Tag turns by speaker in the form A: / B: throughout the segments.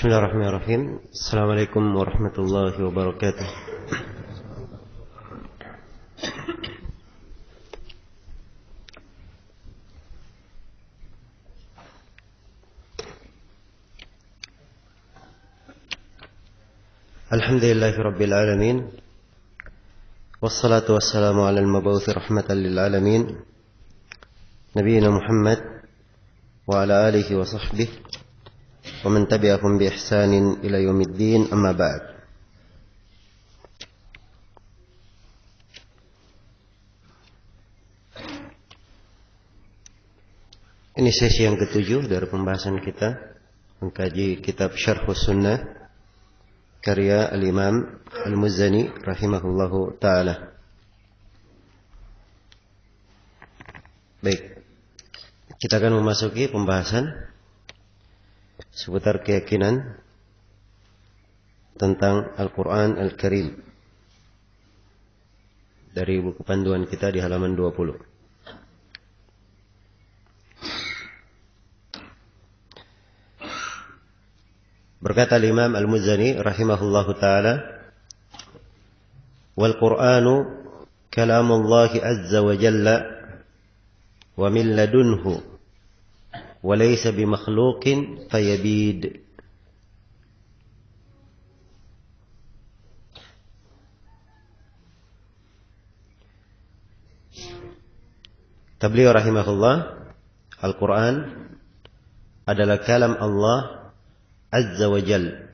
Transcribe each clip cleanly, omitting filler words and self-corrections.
A: Bismillahirrahmanirrahim. Assalamualaikum warahmatullahi wabarakatuh. Alhamdulillahi rabbil alamin. Wassalatu wassalamu ala al-mab'uthi rahmatan lil alamin. Nabiyyina Muhammad wa ala alihi wa sahbihi wa man tabi'ahum bi ihsanin ila yaumiddin, amma ba'd. Ini sesi yang ketujuh dari pembahasan kita mengkaji kitab Syarhus Sunnah karya Al-Imam Al-Muzani rahimahullahu ta'ala. Baik, kita akan memasuki pembahasan seputar keyakinan tentang Al-Quran Al-Karim dari buku panduan kita di halaman 20. Berkata Imam Al-Muzani rahimahullahu ta'ala, wal Qur'anu kalamullahi azza wa jalla wa min ladunhu wa laysa bimakhluqin fayabid. Beliau rahimahullah, Al-Quran adalah kalam Allah azza wa jalla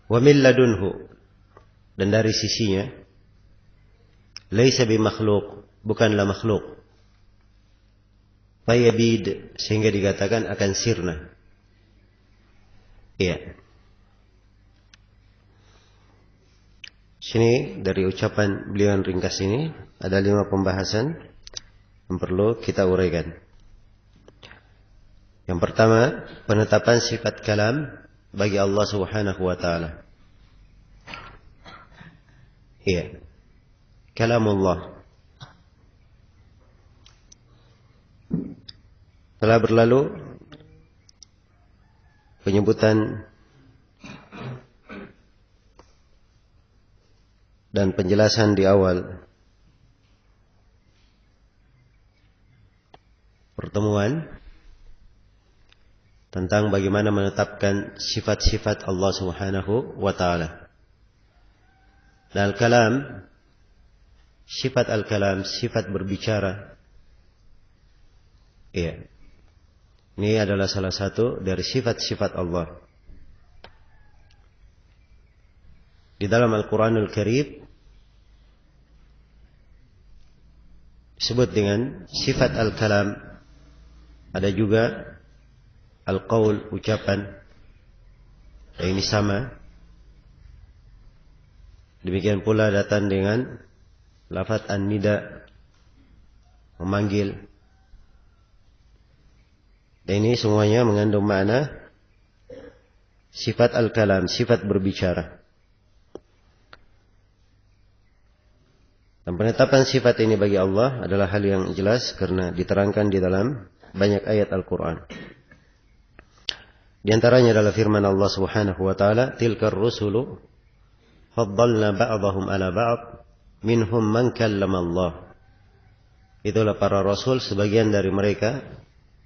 A: wa min ladunhu, dan dari sisinya, laysa bimakhluq, bukanlah makhluk, fayabid, sehingga dikatakan akan sirna. Iya. Sini dari ucapan beliau yang ringkas ini ada 5 pembahasan yang perlu kita uraikan. Yang pertama, penetapan sifat kalam bagi Allah Subhanahu wa ta'ala. Iya. Kalamullah. Telah berlalu penyebutan dan penjelasan di awal pertemuan tentang bagaimana menetapkan sifat-sifat Allah Subhanahu wa ta'ala. Dan al-kalam, sifat al-kalam, sifat berbicara. Iya. Ini adalah salah satu dari sifat-sifat Allah. Di dalam Al-Quranul Karim disebut dengan sifat al-kalam. Ada juga al-qaul, ucapan. Dan ini sama. Demikian pula datang dengan lafaz an-nida, memanggil. Dan ini semuanya mengandung makna sifat al-kalam, sifat berbicara. Dan penetapan sifat ini bagi Allah adalah hal yang jelas karena diterangkan di dalam banyak ayat Al-Quran. Di antaranya adalah firman Allah Subhanahu wa ta'ala, tilkar rusulu faddalna ba'dahum ala ba'd minhum man kallama Allah. Itulah para rasul, sebagian dari mereka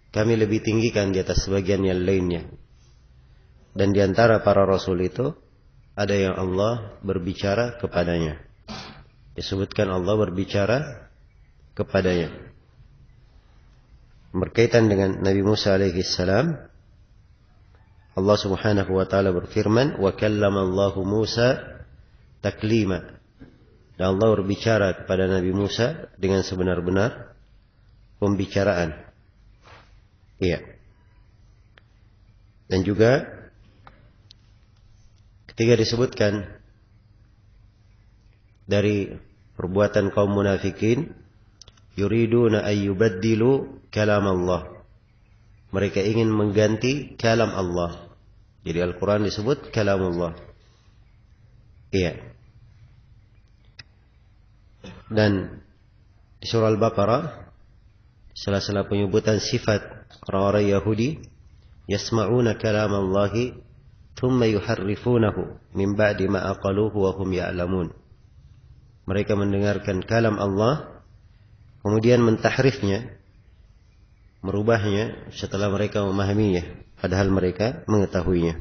A: kami lebih tinggikan di atas sebagian yang lainnya. Dan di antara para rasul itu ada yang Allah berbicara kepadanya. Disebutkan Allah berbicara kepadanya. Berkaitan dengan Nabi Musa alaihi salam, Allah Subhanahu wa ta'ala berfirman, wa kallama Allahu Musa taklima. Dan Allah berbicara kepada Nabi Musa dengan sebenar-benar pembicaraan. Iya. Dan juga ketika disebutkan dari perbuatan kaum munafikin, yuriduna ayyubaddilu kalam Allah. Mereka ingin mengganti kalam Allah. Jadi Al-Quran disebut kalamullah. Iya. Dan di surah Al-Baqarah, salah penyebutan sifat orang-orang Yahudi, yasma'una kalamallahi thumma yuharrifunahu min ba'di ma aqaluhu wa hum ya'lamun. Mereka mendengarkan kalam Allah, kemudian mentahrifnya, merubahnya setelah mereka memahaminya, padahal mereka mengetahuinya.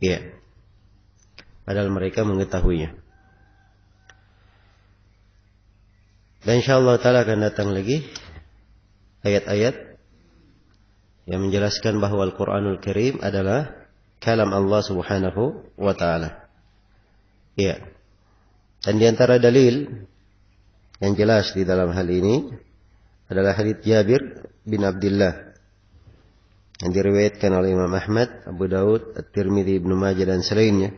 A: Ya, padahal mereka mengetahuinya. Dan insyaallah ta'ala akan datang lagi ayat-ayat yang menjelaskan bahwa Al-Quranul Karim adalah kalam Allah subhanahu wa ta'ala. Ya. Dan di antara dalil yang jelas di dalam hal ini adalah hadits Jabir bin Abdullah yang diriwayatkan oleh Imam Ahmad, Abu Daud, At-Tirmidzi, Ibnu Majah dan selainnya.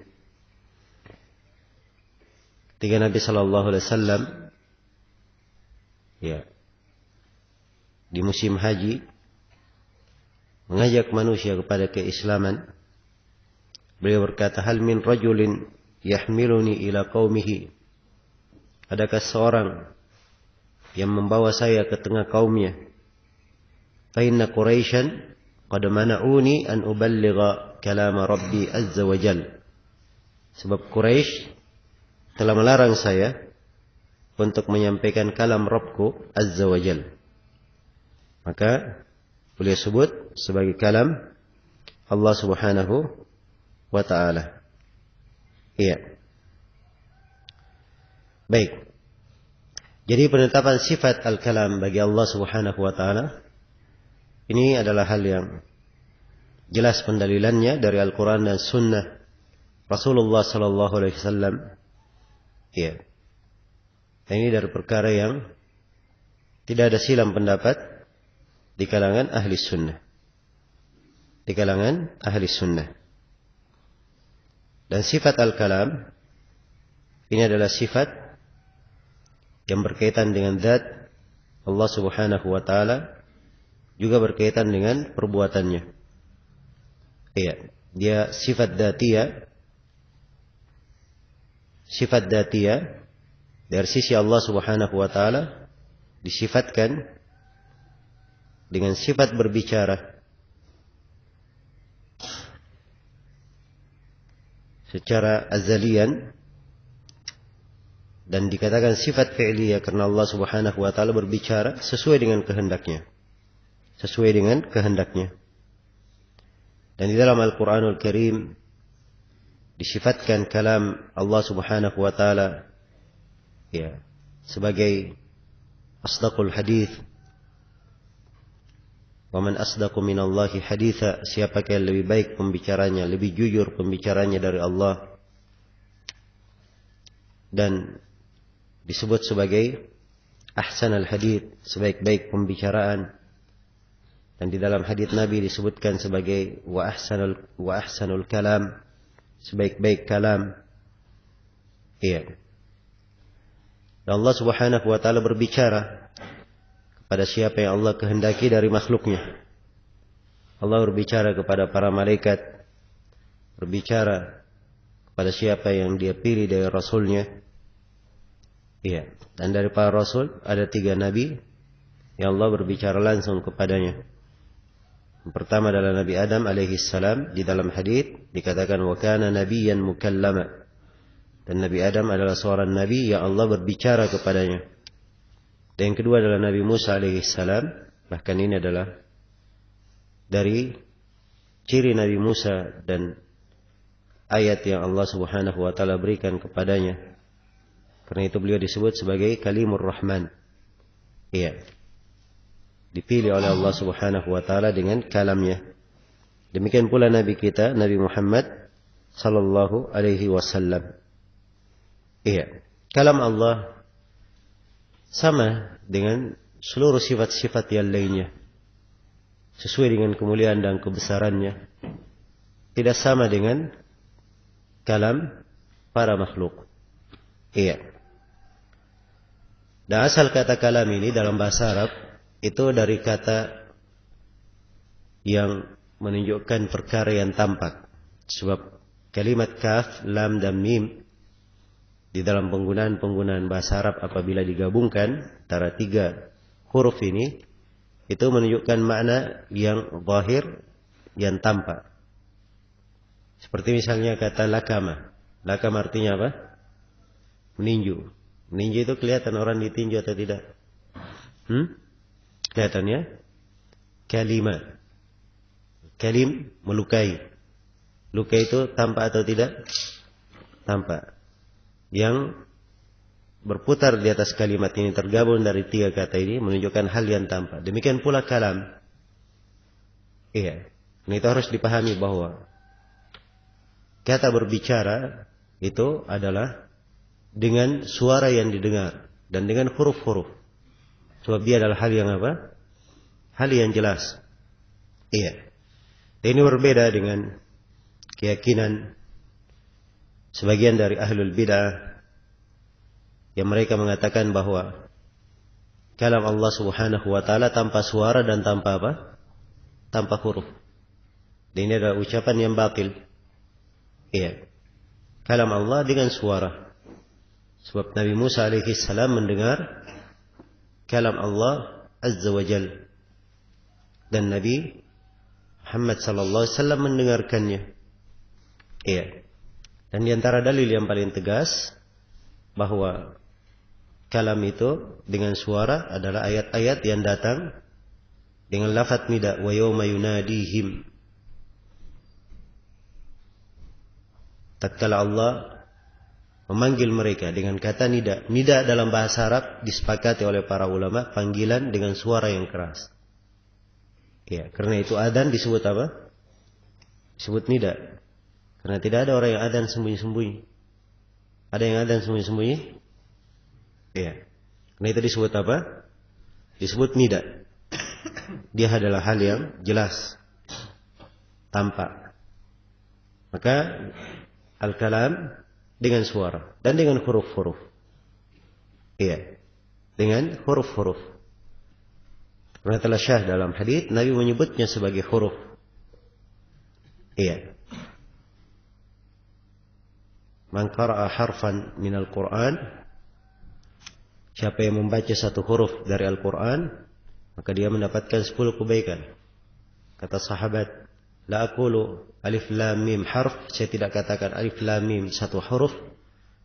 A: Ketika Nabi sallallahu alaihi wasallam di musim haji mengajak manusia kepada keislaman, beliau berkata, hal min rajulin yahmiluni ila qaumihi, adakah seorang yang membawa saya ke tengah kaumnya? Fa inna Quraisyan qad mana'uni an uballigha kalam Rabbi azza wa jalla. Sebab Quraisy telah melarang saya untuk menyampaikan kalam Rabbku azza wa jalla. Maka beliau sebut sebagai kalam Allah subhanahu wa ta'ala. Iya. Baik. Jadi penetapan sifat al-kalam bagi Allah subhanahu wa ta'ala, ini adalah hal yang jelas pendalilannya dari Al-Quran dan Sunnah Rasulullah sallallahu alaihi wasallam. Iya. Dan ini dari perkara yang tidak ada silang pendapat di kalangan ahli sunnah. Di kalangan ahli sunnah. Dan sifat al-kalam ini adalah sifat yang berkaitan dengan zat Allah subhanahu wa ta'ala, juga berkaitan dengan perbuatannya. Iya, dia sifat dzatiyah. Sifat dzatiyah dari sisi Allah subhanahu wa ta'ala disifatkan dengan sifat berbicara secara azalian, dan dikatakan sifat fi'liyah karena Allah subhanahu wa ta'ala berbicara sesuai dengan kehendaknya. Sesuai dengan kehendaknya. Dan di dalam Al-Quranul Karim disifatkan kalam Allah subhanahu wa ta'ala sebagai asdaqul hadith. Wa man asdaqu minallahi haditha, siapakah yang lebih baik pembicaranya, lebih jujur pembicaranya dari Allah. Dan disebut sebagai ahsanul hadith, sebaik-baik pembicaraan. Dan di dalam hadits Nabi disebutkan sebagai wa ahsanul kalam, sebaik-baik kalam. Iya. Dan Allah subhanahu wa ta'ala berbicara kepada siapa yang Allah kehendaki dari makhluknya. Allah berbicara kepada para malaikat, berbicara kepada siapa yang dia pilih dari Rasulnya. Iya. Dan dari para Rasul ada 3 Nabi yang Allah berbicara langsung kepadanya. Yang pertama adalah Nabi Adam alaihi salam. Di dalam hadits dikatakan wa kana nabiyyan mukallama. Dan Nabi Adam adalah seorang nabi yang Allah berbicara kepadanya. Dan yang kedua adalah Nabi Musa alaihi salam. Bahkan ini adalah dari ciri Nabi Musa dan ayat yang Allah subhanahu wa ta'ala berikan kepadanya. Karena itu beliau disebut sebagai Kalimur Rahman. Iya. Dipilih oleh Allah subhanahu wa ta'ala dengan kalamnya. Demikian pula Nabi kita, Nabi Muhammad sallallahu alaihi wasallam. Iya. Kalam Allah sama dengan seluruh sifat-sifat yang lainnya. Sesuai dengan kemuliaan dan kebesarannya. Tidak sama dengan kalam para makhluk. Iya. Dan asal kata kalam ini dalam bahasa Arab itu dari kata yang menunjukkan perkara yang tampak. Sebab kalimat kaf, lam dan mim di dalam penggunaan bahasa Arab apabila digabungkan antara 3 huruf ini, itu menunjukkan makna yang zahir yang tampak. Seperti misalnya kata lakama. Lakama artinya apa? Meninju. Meninju itu kelihatan orang ditinju atau tidak? Kelihatan ya? Kalima. Kalim melukai. Luka itu tampak atau tidak? Tampak. Yang berputar di atas kalimat ini tergabung dari 3 kata ini menunjukkan hal yang tampak. Demikian pula kalam. Iya. Ini itu harus dipahami bahwa kata berbicara itu adalah dengan suara yang didengar dan dengan huruf-huruf. Sebab dia adalah hal yang apa? Hal yang jelas. Iya. Ini berbeda dengan keyakinan sebagian dari ahlul bidah yang mereka mengatakan bahwa kalam Allah Subhanahu wa taala tanpa suara dan tanpa apa? Tanpa huruf. Dan ini adalah ucapan yang batil. Iya. Kalam Allah dengan suara. Sebab Nabi Musa alaihi salam mendengar kalam Allah Azza wa Jal. Dan Nabi Muhammad sallallahu alaihi wasallam mendengarkannya. Iya. Dan di antara dalil yang paling tegas bahwa kalam itu dengan suara adalah ayat-ayat yang datang dengan lafaz nida wa yawma yunadihim. Tatkala Allah memanggil mereka dengan kata nida. Nida dalam bahasa Arab disepakati oleh para ulama panggilan dengan suara yang keras. Ya, karena itu adzan disebut apa? Disebut nida. Karena tidak ada orang yang adzan sembunyi-sembunyi. Ada yang adzan sembunyi-sembunyi? Ya. Karena itu disebut apa? Disebut nida. Dia adalah hal yang jelas, tampak. Maka al-kalam dengan suara dan dengan huruf-huruf. Iya. Dengan huruf-huruf. Karena telah syah dalam hadits Nabi menyebutnya sebagai huruf. Iya. Man qara'a harfan minal Qur'an, siapa yang membaca satu huruf dari Al-Quran, maka dia mendapatkan 10 kebaikan. Kata sahabat, la aqulu alif lam mim harf, saya tidak katakan alif lam mim satu huruf,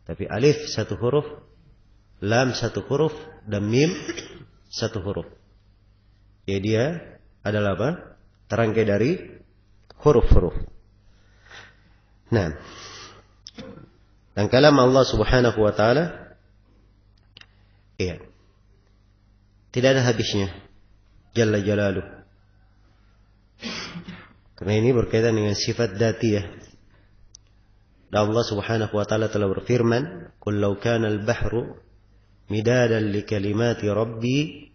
A: tapi alif satu huruf, lam satu huruf, dan mim satu huruf. Jadi dia adalah apa? Terangkai dari huruf-huruf. Nah, dan kalam Allah Subhanahu wa taala, iya, tidak ada habisnya, Jalla Jalaluh. Karena ini berkaitan dengan sifat dzatiyah. Dan Allah Subhanahu wa taala telah berfirman, "Qul law kana al-bahru midadan li kalimati rabbi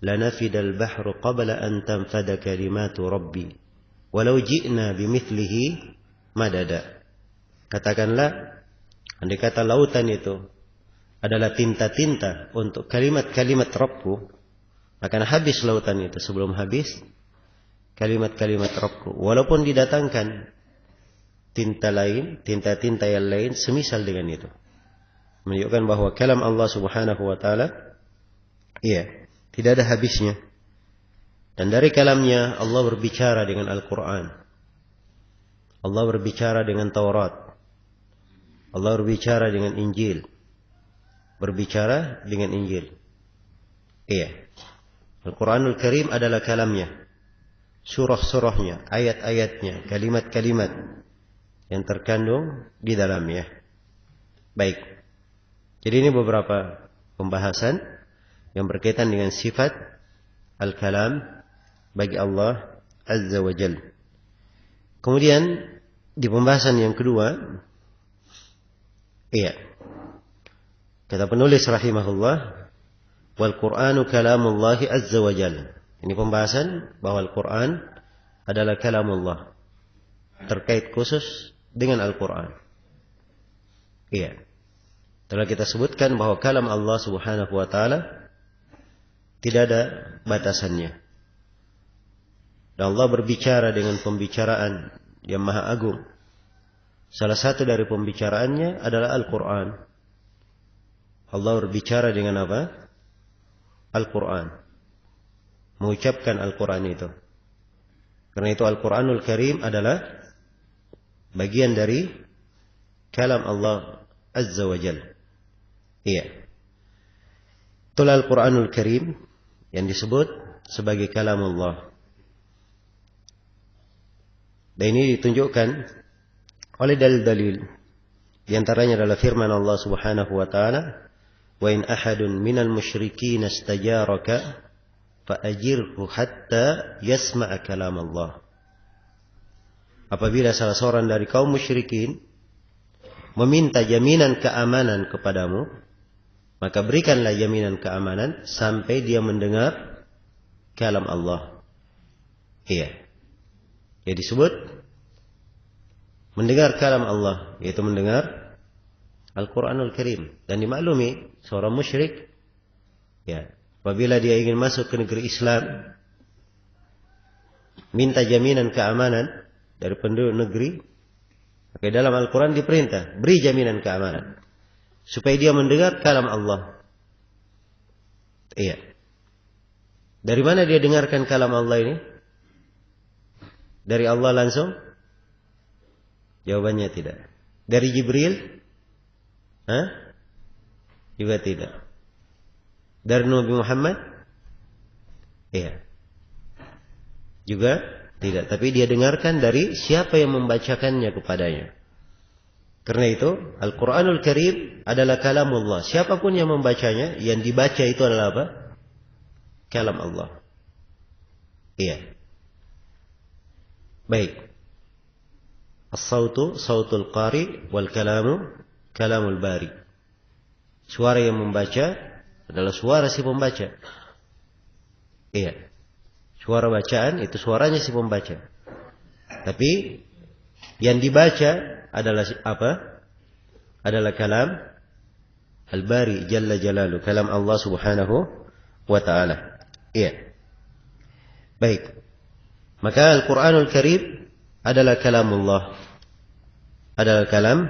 A: lanafida al-bahru qabla an tanfada kalimatu rabbi walau ji'na bimithlihi madada." Katakanlah, andai kata lautan itu adalah tinta-tinta untuk kalimat-kalimat Rabbku, akan habis lautan itu sebelum habis kalimat-kalimat Rabbku. Walaupun didatangkan tinta lain, tinta-tinta yang lain semisal dengan itu. Menunjukkan bahwa kalam Allah Subhanahu wa taala, iya, tidak ada habisnya. Dan dari kalamnya Allah berbicara dengan Al-Quran. Allah berbicara dengan Taurat. Allah berbicara dengan Injil. Berbicara dengan Injil. Iya. Al-Quranul Karim adalah kalamnya. Surah-surahnya, ayat-ayatnya, kalimat-kalimat yang terkandung di dalamnya. Baik. Jadi ini beberapa pembahasan yang berkaitan dengan sifat al-kalam bagi Allah Azza wa Jalla. Kemudian di pembahasan yang kedua, iya, kata penulis rahimahullah, wal Qur'anu kalamullahi azza wa jalla. Ini pembahasan bahwa Al-Quran adalah kalamullah, terkait khusus dengan Al-Quran. Iya. Telah kita sebutkan bahwa kalam Allah Subhanahu wa taala tidak ada batasannya. Dan Allah berbicara dengan pembicaraan yang maha agung. Salah satu dari pembicaraannya adalah Al-Quran. Allah berbicara dengan apa? Al-Quran. Mengucapkan Al-Quran itu. Karena itu Al-Quranul Karim adalah bagian dari kalam Allah Azza wa Jalla. Iya. Itulah Al-Quranul Karim yang disebut sebagai kalam Allah. Dan ini ditunjukkan oleh dalil-dalil. Di antaranya adalah firman Allah Subhanahu wa taala, "Wa in ahadun minal musyrikin istajaraka fa'ajirhu hatta yasma'a kalam Allah." Apabila salah seorang dari kaum musyrikin meminta jaminan keamanan kepadamu, maka berikanlah jaminan keamanan sampai dia mendengar kalam Allah. Iya. Ya disebut mendengar kalam Allah, yaitu mendengar Al-Quranul Karim. Dan dimaklumi seorang musyrik, ya, apabila dia ingin masuk ke negeri Islam, minta jaminan keamanan dari penduduk negeri, maka dalam Al-Quran diperintah beri jaminan keamanan supaya dia mendengar kalam Allah. Iya. Dari mana dia dengarkan kalam Allah ini? Dari Allah langsung? Jawabannya tidak. Dari Jibril? Juga tidak. Dari Nabi Muhammad? Iya. Juga tidak. Tapi dia dengarkan dari siapa yang membacakannya kepadanya. Karena itu Al-Quranul Karim adalah kalamullah. Siapapun yang membacanya, yang dibaca itu adalah apa? Kalam Allah. Iya. Baik. As-sautu sautul qari wal kalamu kalamul bari. Suara yang membaca adalah suara si pembaca. Iya. Suara bacaan itu suaranya si pembaca. Tapi yang dibaca adalah apa? Adalah kalam Al-Bari Jalla Jalalu, kalam Allah Subhanahu wa taala. Iya. Baik. Maka Al-Quranul Karim adalah kalamullah. Adalah kalam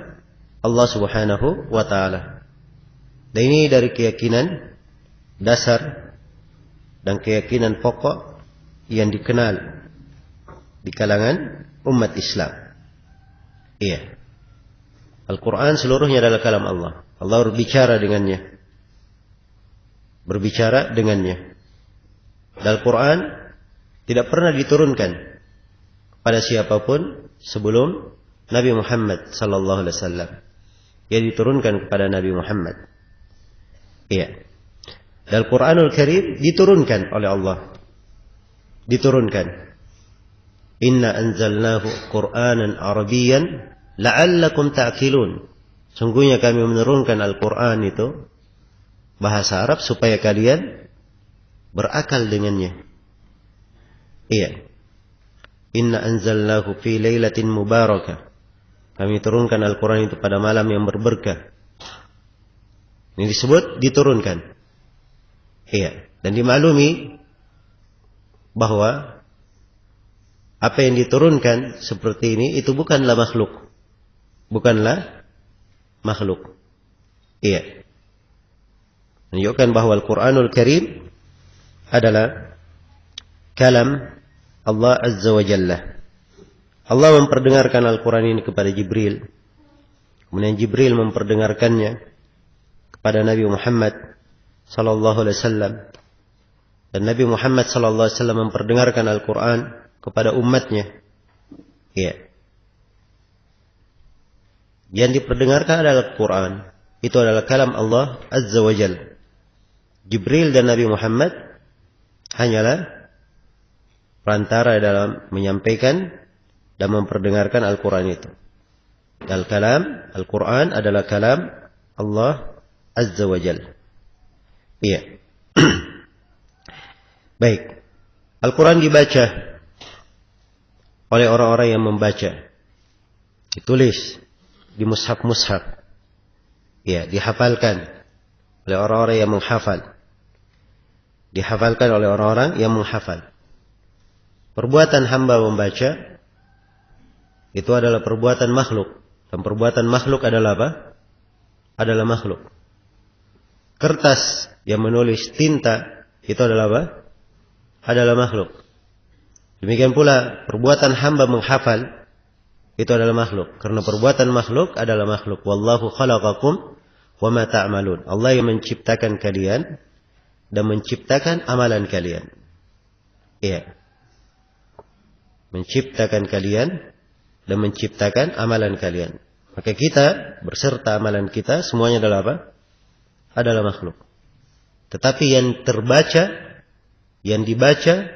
A: Allah Subhanahu wa taala. Dan ini dari keyakinan dasar dan keyakinan pokok yang dikenal di kalangan umat Islam. Iya. Al-Quran seluruhnya adalah kalam Allah. Allah berbicara dengannya. Berbicara dengannya. Dan Al-Quran tidak pernah diturunkan pada siapapun sebelum Nabi Muhammad sallallahu alaihi wasallam. Ia diturunkan kepada Nabi Muhammad. Iya. Dan Al-Quranul Karim diturunkan oleh Allah. Diturunkan. Inna anzalnahu Qur'anan Arabiyyan la'allakum ta'qilun. Sungguhnya kami menurunkan Al-Quran itu bahasa Arab supaya kalian berakal dengannya. Iya. Inna anzalnahu fi lailatin mubarakah. Kami turunkan Al-Quran itu pada malam yang berberkah. Ini disebut diturunkan. Iya. Dan dimaklumi bahwa apa yang diturunkan seperti ini itu bukanlah makhluk. Bukanlah makhluk. Iya. Menunjukkan bahwa Al-Quranul Karim adalah kalam Allah Azza wa Jalla. Allah memperdengarkan Al-Quran ini kepada Jibril. Kemudian Jibril memperdengarkannya kepada Nabi Muhammad sallallahu alaihi wasallam. Dan Nabi Muhammad sallallahu alaihi wasallam memperdengarkan Al-Quran kepada umatnya. Iya. Yang diperdengarkan adalah Al-Quran. Itu adalah kalam Allah Azza wa Jalla. Jibril dan Nabi Muhammad hanyalah perantara dalam menyampaikan dan memperdengarkan Al-Quran itu. Dan kalam Al-Quran adalah kalam Allah Azza wa Jalla. Iya. Baik. Al-Quran dibaca oleh orang-orang yang membaca. Ditulis di mushaf-mushaf. Ya, dihafalkan oleh orang-orang yang menghafal. Dihafalkan oleh orang-orang yang menghafal. Perbuatan hamba membaca itu adalah perbuatan makhluk. Dan perbuatan makhluk adalah apa? Adalah makhluk. Kertas yang menulis tinta itu adalah apa? Adalah makhluk. Demikian pula perbuatan hamba menghafal itu adalah makhluk. Karena perbuatan makhluk adalah makhluk. Wallahu khalaqakum wa ma ta'malun. Allah yang menciptakan kalian dan menciptakan amalan kalian. Iya. Menciptakan kalian dan menciptakan amalan kalian. Maka kita berserta amalan kita semuanya adalah apa? Adalah makhluk. Tetapi yang terbaca, yang dibaca,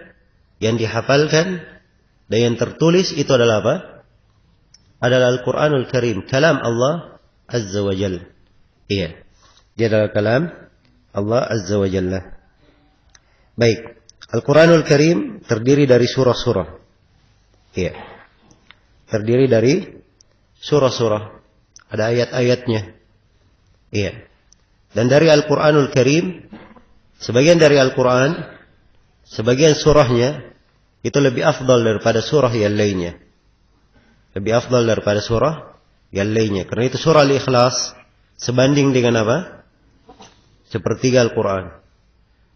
A: yang dihafalkan dan yang tertulis itu adalah apa? Adalah Al-Quranul Karim, kalam Allah Azza wa Jalla. Iya, dia adalah kalam Allah Azza wa Jalla. Baik, Al-Quranul Karim terdiri dari surah-surah. Iya, terdiri dari surah-surah. Ada ayat-ayatnya. Iya. Dan dari Al-Quranul Karim, sebagian dari Al-Quran, sebagian surahnya itu lebih afdal daripada surah yang lainnya. Lebih afdal daripada surah yang lainnya. Karena itu surah Al-Ikhlas sebanding dengan apa? Sepertiga Al-Quran.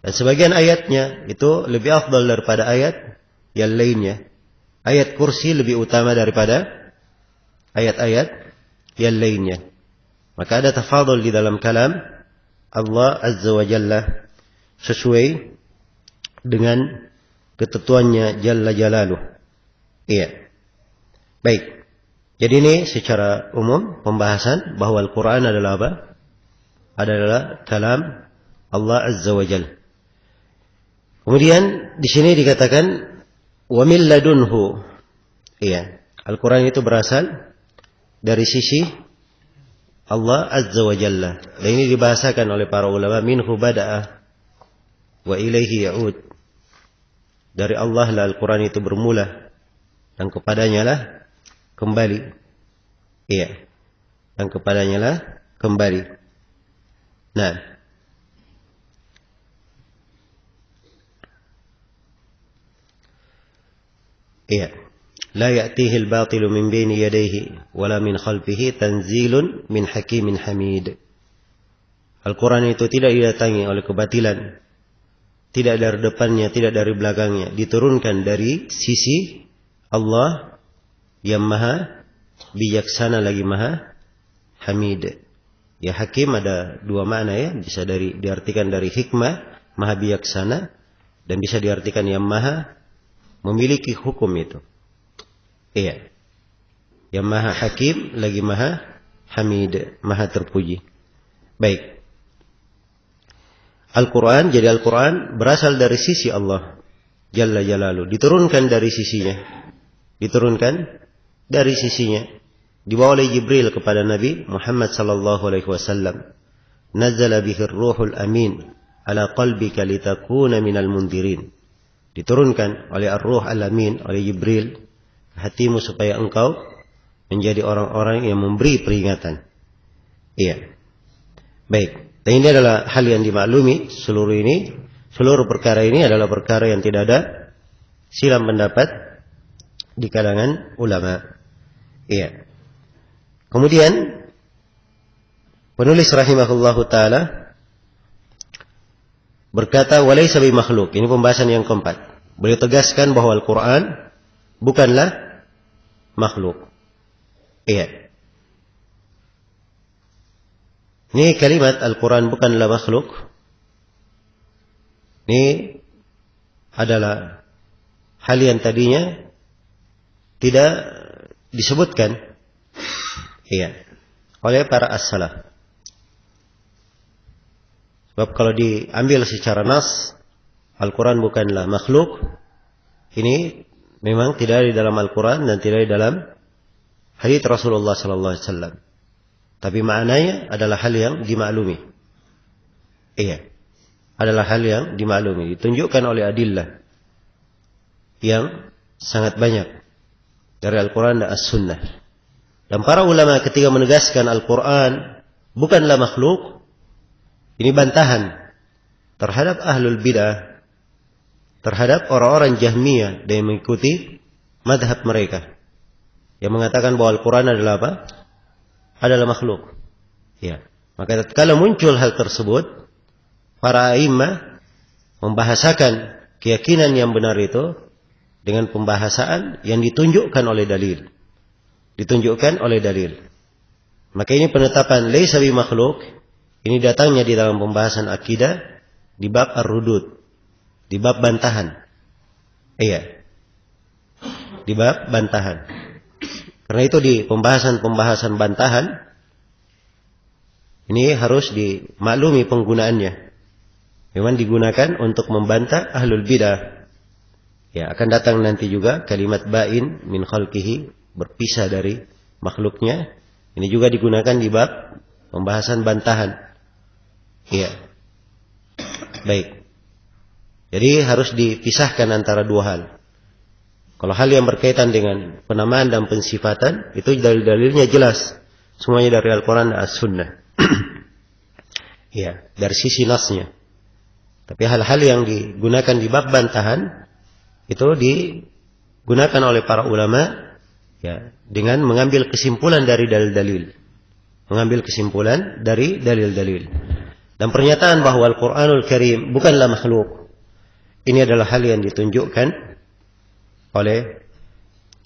A: Dan sebagian ayatnya itu lebih afdal daripada ayat yang lainnya. Ayat kursi lebih utama daripada ayat-ayat yang lainnya. Maka ada tafadhul di dalam kalam Allah Azza wa Jalla sesuai dengan ketentuannya Jalla Jalaluh. Iya. Baik. Jadi ini secara umum pembahasan bahwa Al-Quran adalah apa? Adalah kalam Allah Azza wa Jalla. Kemudian di sini dikatakan wa min ladunhu. Iya. Al-Quran itu berasal dari sisi Allah Azza wa Jalla. Dan ini dibahasakan oleh para ulama, minhu bada'a wa ilaihi ya'ud. Dari Allah lah Al-Quran itu bermula dan kepadanya lah kembali. Iya. Dan kepadanya lah kembali. Nah. Iya. La ya'tihi al-batilu min baini yadayhi wala min khalfihi tanzilun min hakimin hamid. Al-Quran itu tidak didatangi oleh kebatilan. Tidak dari depannya, tidak dari belakangnya. Diturunkan dari sisi Allah yang maha bijaksana lagi maha hamid. Ya, hakim ada dua makna ya. Bisa diartikan dari hikmah, maha bijaksana. Dan bisa diartikan yang maha memiliki hukum itu. Iya. Yang maha hakim lagi maha hamid, maha terpuji. Baik. Al-Quran, jadi Al-Quran berasal dari sisi Allah Jalla Jalaluh. Diturunkan dari sisinya. Diturunkan dari sisinya. Dibawa oleh Jibril kepada Nabi Muhammad sallallahu alaihi wasallam. Nazzala bihi ar-ruhul amin ala qalbika litakuna minal mundirin. Diturunkan oleh ar-ruh al-amin, oleh Jibril ke hatimu supaya engkau menjadi orang-orang yang memberi peringatan. Iya. Baik. Dan ini adalah hal yang dimaklumi. Seluruh perkara ini adalah perkara yang tidak ada silam pendapat di kalangan ulama. Iya. Kemudian penulis rahimahullahu taala berkata walaysa bi makhluk. Ini pembahasan yang keempat. Beliau tegaskan bahwa Al-Quran bukanlah makhluk. Iya. Ini kalimat Al-Quran bukanlah makhluk. Ini adalah hal yang tadinya tidak disebutkan, iya, oleh para as-salaf. Sebab kalau diambil secara nas, Al-Quran bukanlah makhluk. Ini memang tidak ada di dalam Al-Quran dan tidak ada di dalam hadits Rasulullah sallallahu alaihi wasallam. Tapi maknanya adalah hal yang dimaklumi. Iya. Adalah hal yang dimaklumi. Ditunjukkan oleh adillah yang sangat banyak dari Al-Quran dan As-Sunnah. Dan para ulama ketika menegaskan Al-Quran bukanlah makhluk, ini bantahan terhadap ahlul bid'ah, terhadap orang-orang Jahmiyah dan yang mengikuti madhab mereka, yang mengatakan bahwa Al-Quran adalah apa? Adalah makhluk. Ya. Maka kalau muncul hal tersebut, para a'immah membahasakan keyakinan yang benar itu dengan pembahasan yang ditunjukkan oleh dalil. Ditunjukkan oleh dalil. Maka ini penetapan laisa bi makhluk, ini datangnya di dalam pembahasan akidah di bab ar-rudud, di bab bantahan. Iya. Di bab bantahan. Karena itu di pembahasan-pembahasan bantahan ini harus dimaklumi penggunaannya. Memang digunakan untuk membantah ahlul bidah. Ya, akan datang nanti juga kalimat ba'in min khalqihi, berpisah dari makhluknya. Ini juga digunakan di bab pembahasan bantahan. Iya. Baik. Jadi harus dipisahkan antara dua hal. Kalau hal yang berkaitan dengan penamaan dan pensifatan, itu dalil-dalilnya jelas. Semuanya dari Al-Quran dan As-Sunnah. Ya, dari sisi nasnya. Tapi hal-hal yang digunakan di bab bantahan, itu digunakan oleh para ulama ya, dengan mengambil kesimpulan dari dalil-dalil. Mengambil kesimpulan dari dalil-dalil. Dan pernyataan bahwa Al-Quranul Karim bukanlah makhluk. Ini adalah hal yang ditunjukkan oleh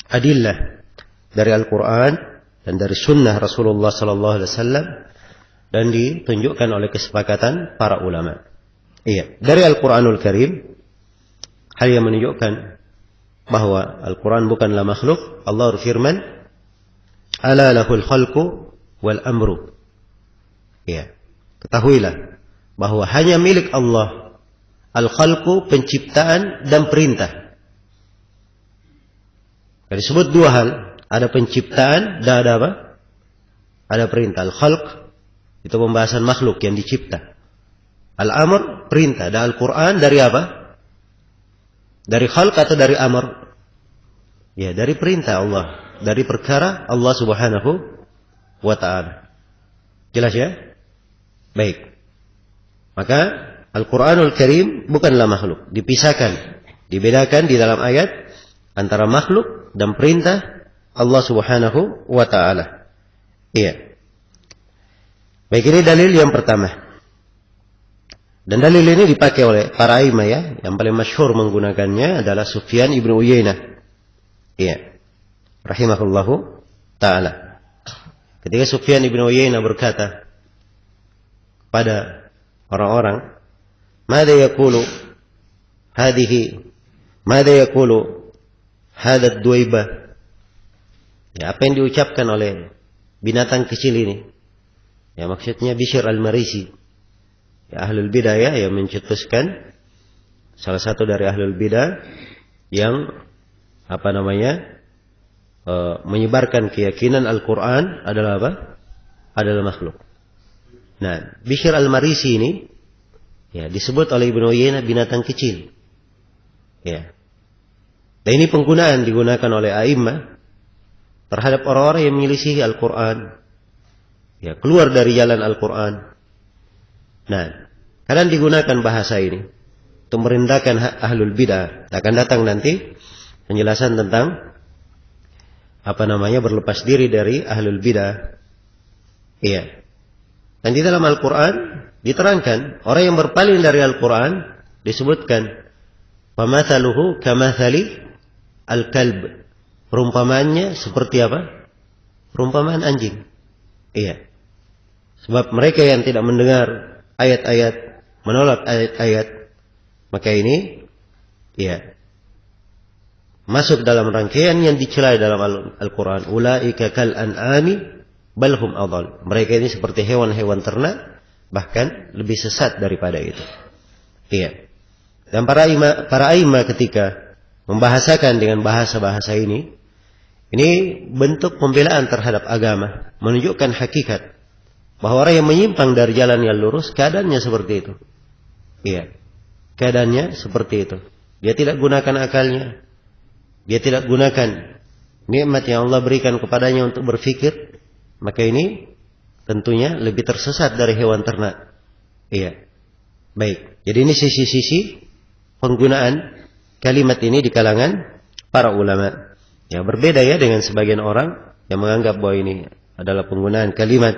A: adillah dari Al-Quran dan dari sunnah Rasulullah sallallahu alaihi wasallam dan ditunjukkan oleh kesepakatan para ulama. Iya, dari Al-Quranul Karim hal yang menunjukkan bahwa Al-Quran bukanlah makhluk. Allah berfirman, "Ala lahul khalqu wal amru." Iya, ketahuilah bahwa hanya milik Allah al-khalqu, penciptaan dan perintah. Disebut dua hal, ada penciptaan dan ada apa? Ada perintah. Al-khalq itu pembahasan makhluk yang dicipta. Al-amr perintah. Dan Al-Quran dari apa? Dari khalq atau dari amr? Ya, dari perintah Allah, dari perkara Allah Subhanahu wa ta'ala. Jelas ya? Baik. Maka Al-Quranul Karim bukanlah makhluk. Dipisahkan, dibedakan di dalam ayat antara makhluk dan perintah Allah Subhanahu wa ta'ala. Iya. Baik, ini dalil yang pertama. Dan dalil ini dipakai oleh para imam ya. Yang paling masyhur menggunakannya adalah Sufyan ibn Uyainah. Iya. Rahimahullahu ta'ala. Ketika Sufyan ibn Uyainah berkata pada orang-orang, "Mada yaqulu hadhihi? Mada yaqulu hadad duaibah?" Ya, apa yang diucapkan oleh binatang kecil ini? Ya, maksudnya Bishr al-Marisi. Ya, ahlul bidah ya, yang mencetuskan salah satu dari ahlul bidah yang menyebarkan keyakinan Al-Quran adalah apa? Adalah makhluk. Nah, Bishr al-Marisi ini ya disebut oleh Ibnu Uyainah binatang kecil. Ya. Dan ini penggunaan digunakan oleh a'immah terhadap orang-orang yang menyelisihi Al-Quran. Ya, keluar dari jalan Al-Quran. Nah, kadang digunakan bahasa ini untuk merendahkan ahlul bidah. Akan datang nanti penjelasan tentang berlepas diri dari ahlul bidah. Iya. Dan di dalam Al-Quran diterangkan orang yang berpaling dari Al-Quran disebutkan famathaluhu kamathali al-kalb. Perumpamaannya seperti apa? Perumpamaan anjing. Iya. Sebab mereka yang tidak mendengar ayat-ayat, menolak ayat-ayat, maka ini ya masuk dalam rangkaian yang dicela dalam Al-Quran. Ulaika kal an'ami bal hum adall. Mereka ini seperti hewan-hewan ternak, bahkan lebih sesat daripada itu. Iya. Dan para a'immah ketika membahasakan dengan bahasa-bahasa ini bentuk pembelaan terhadap agama, menunjukkan hakikat bahwa orang yang menyimpang dari jalan yang lurus keadaannya seperti itu. Iya. Keadaannya seperti itu. Dia tidak gunakan akalnya. Dia tidak gunakan nikmat yang Allah berikan kepadanya untuk berfikir, maka ini tentunya lebih tersesat dari hewan ternak. Iya. Baik. Jadi ini sisi-sisi penggunaan kalimat ini di kalangan para ulama. Ya, berbeda ya dengan sebagian orang yang menganggap bahwa ini adalah penggunaan kalimat